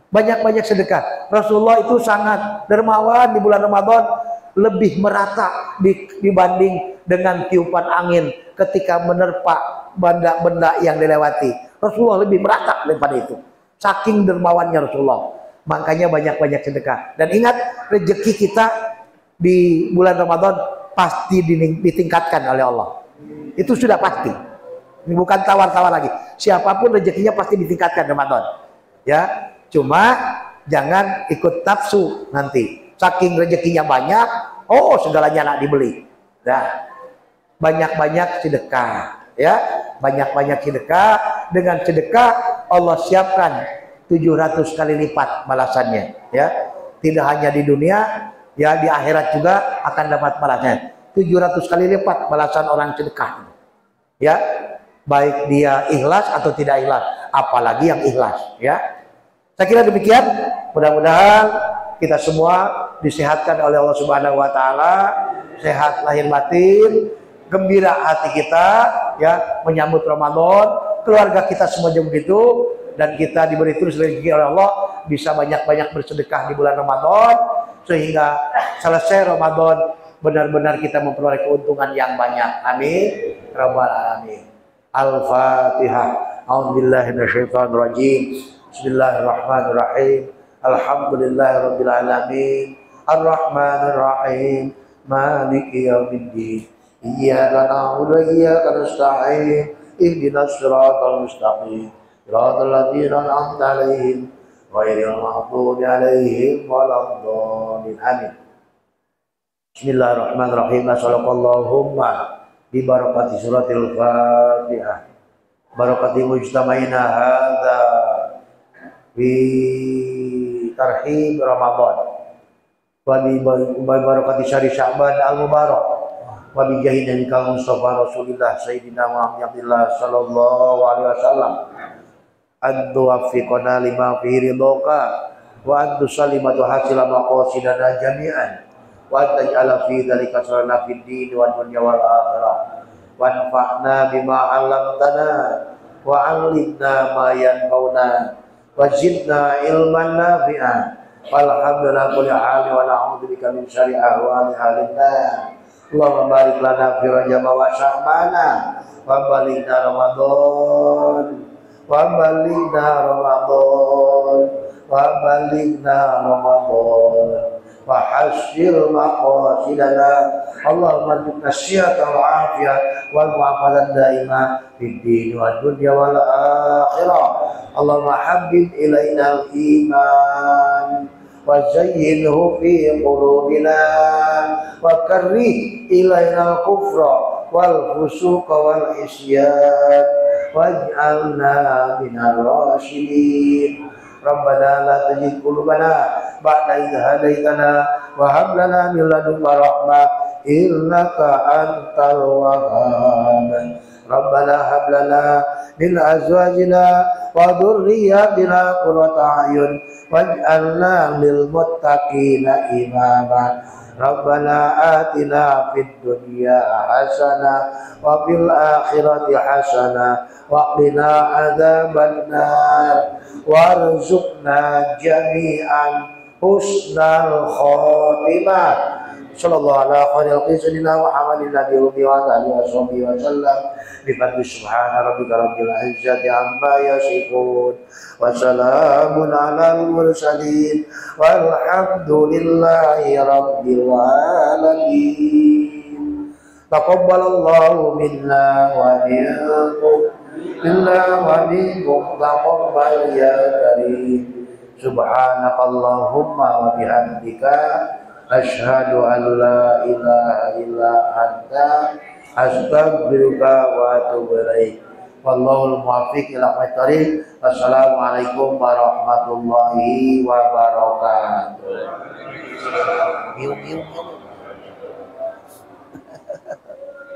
Banyak-banyak sedekah. Rasulullah itu sangat dermawan di bulan Ramadan, lebih merata dibanding dengan tiupan angin ketika menerpa benda-benda yang dilewati. Rasulullah lebih merata daripada itu. Saking dermawannya Rasulullah. Makanya banyak-banyak sedekah. Dan ingat, rezeki kita di bulan Ramadan pasti ditingkatkan oleh Allah. Itu sudah pasti. Ini bukan tawar-tawar lagi. Siapapun rezekinya pasti ditingkatkan Ramadan. Ya, cuma jangan ikut nafsu nanti. Saking rezekinya banyak, oh segalanya nak dibeli. Nah, banyak-banyak sedekah. Ya, banyak-banyak sedekah. Dengan sedekah Allah siapkan 700 kali lipat balasannya ya. Tidak hanya di dunia ya, di akhirat juga akan dapat balasannya 700 kali lipat balasan orang sedekah ya, baik dia ikhlas atau tidak ikhlas, apalagi yang ikhlas ya. Saya kira demikian, mudah-mudahan kita semua disehatkan oleh Allah Subhanahu wa taala, sehat lahir batin, gembira hati kita ya menyambut Ramadan, keluarga kita semua juga begitu. Dan kita diberi terus rezeki oleh Allah, bisa banyak-banyak bersedekah di bulan Ramadan, sehingga selesai Ramadan benar-benar kita memperoleh keuntungan yang banyak. Amin rabbal alamin. Al-Fatihah. A'udzubillahi minasyaitonirrajim. Bismillahirrahmanirrahim. Alhamdulillahirabbil alamin. Ar-Rahmanirrahim. Maliki yaumiddin. Iyyaka na'budu wa iyyaka nasta'in. Ihdinas siratal mustaqim. Shiratal ladzina an'amta 'alaihim ghairil maghdubi 'alaihim waladdallin. Amin. Bismillahirrahmanirrahim. Assalamualaikum bi barakati suratil Fatihah. Barakati mujtama'ina hadza bi tarhib Ramadan. Wa bi barakati syahri Sya'ban al-mubarak. wa bi jahi kal Mustafa Rasulillah Sayyidina Muhammadillah sallallahu alaihi wasallam an tuwaffiqana lima fihi ridhoka wa an tusallimatu hasila maqasidana jami'an wa an taj'ala fi dzalika sarana fid din wa dunya wal akhirah wa anfa'na bima 'allamtana wa 'allimna ma yanfa'una wa zidna ilman nafi'an walhamdulillah kulli hali wa na'udzu bika min syarri ahwali halina Allahumma barik lana fi Rajab wa Sya'bana wa balighna Ramadan wa balighna Ramadan wa balighna Ramadan wa hasil maqasidana Allahumma rzuqna syiata wa afiyah wal mu'afatan daimah fid din wa dunya wal akhirah Allahumma habbib ilaina al-iman wa zayyinhu fi qulubina wa karrih ilaina al-kufra wal fusuqa wal isyan waj'alna minar rasyidin Rabbana la tuzigh qulubana ba'da idh hadaitana wa hab lana min ladunka rahmah innaka antal wahhab Rabbana hab lana min azwajina wa dhurriyyatina qurrata a'yun waj'alna lil muttaqina imama Rabbana atina fid dunya hasanah wa fil akhirati hasanah wa qina adzabannar warzuqna jami'an husnal khotimah sallallahu ala khairil qisdina Muhammadin nabiyyi wa alihi washabihi wa sallam bi fadli subhana rabbika rabbil izzati amma yasifun wa salamun alal mursalin walhamdulillahi rabbil alamin taqabbalallahu minna wa minkum Billah wa minkum taqabbal ya karim subhanakallahumma wa bihamdika asyhadu an la ilaha illa anta astaghfiruka wa atubu ilaik wallahul muwaffiq ila aqwamit thoriq wassalamualaikum warahmatullahi wabarakatuh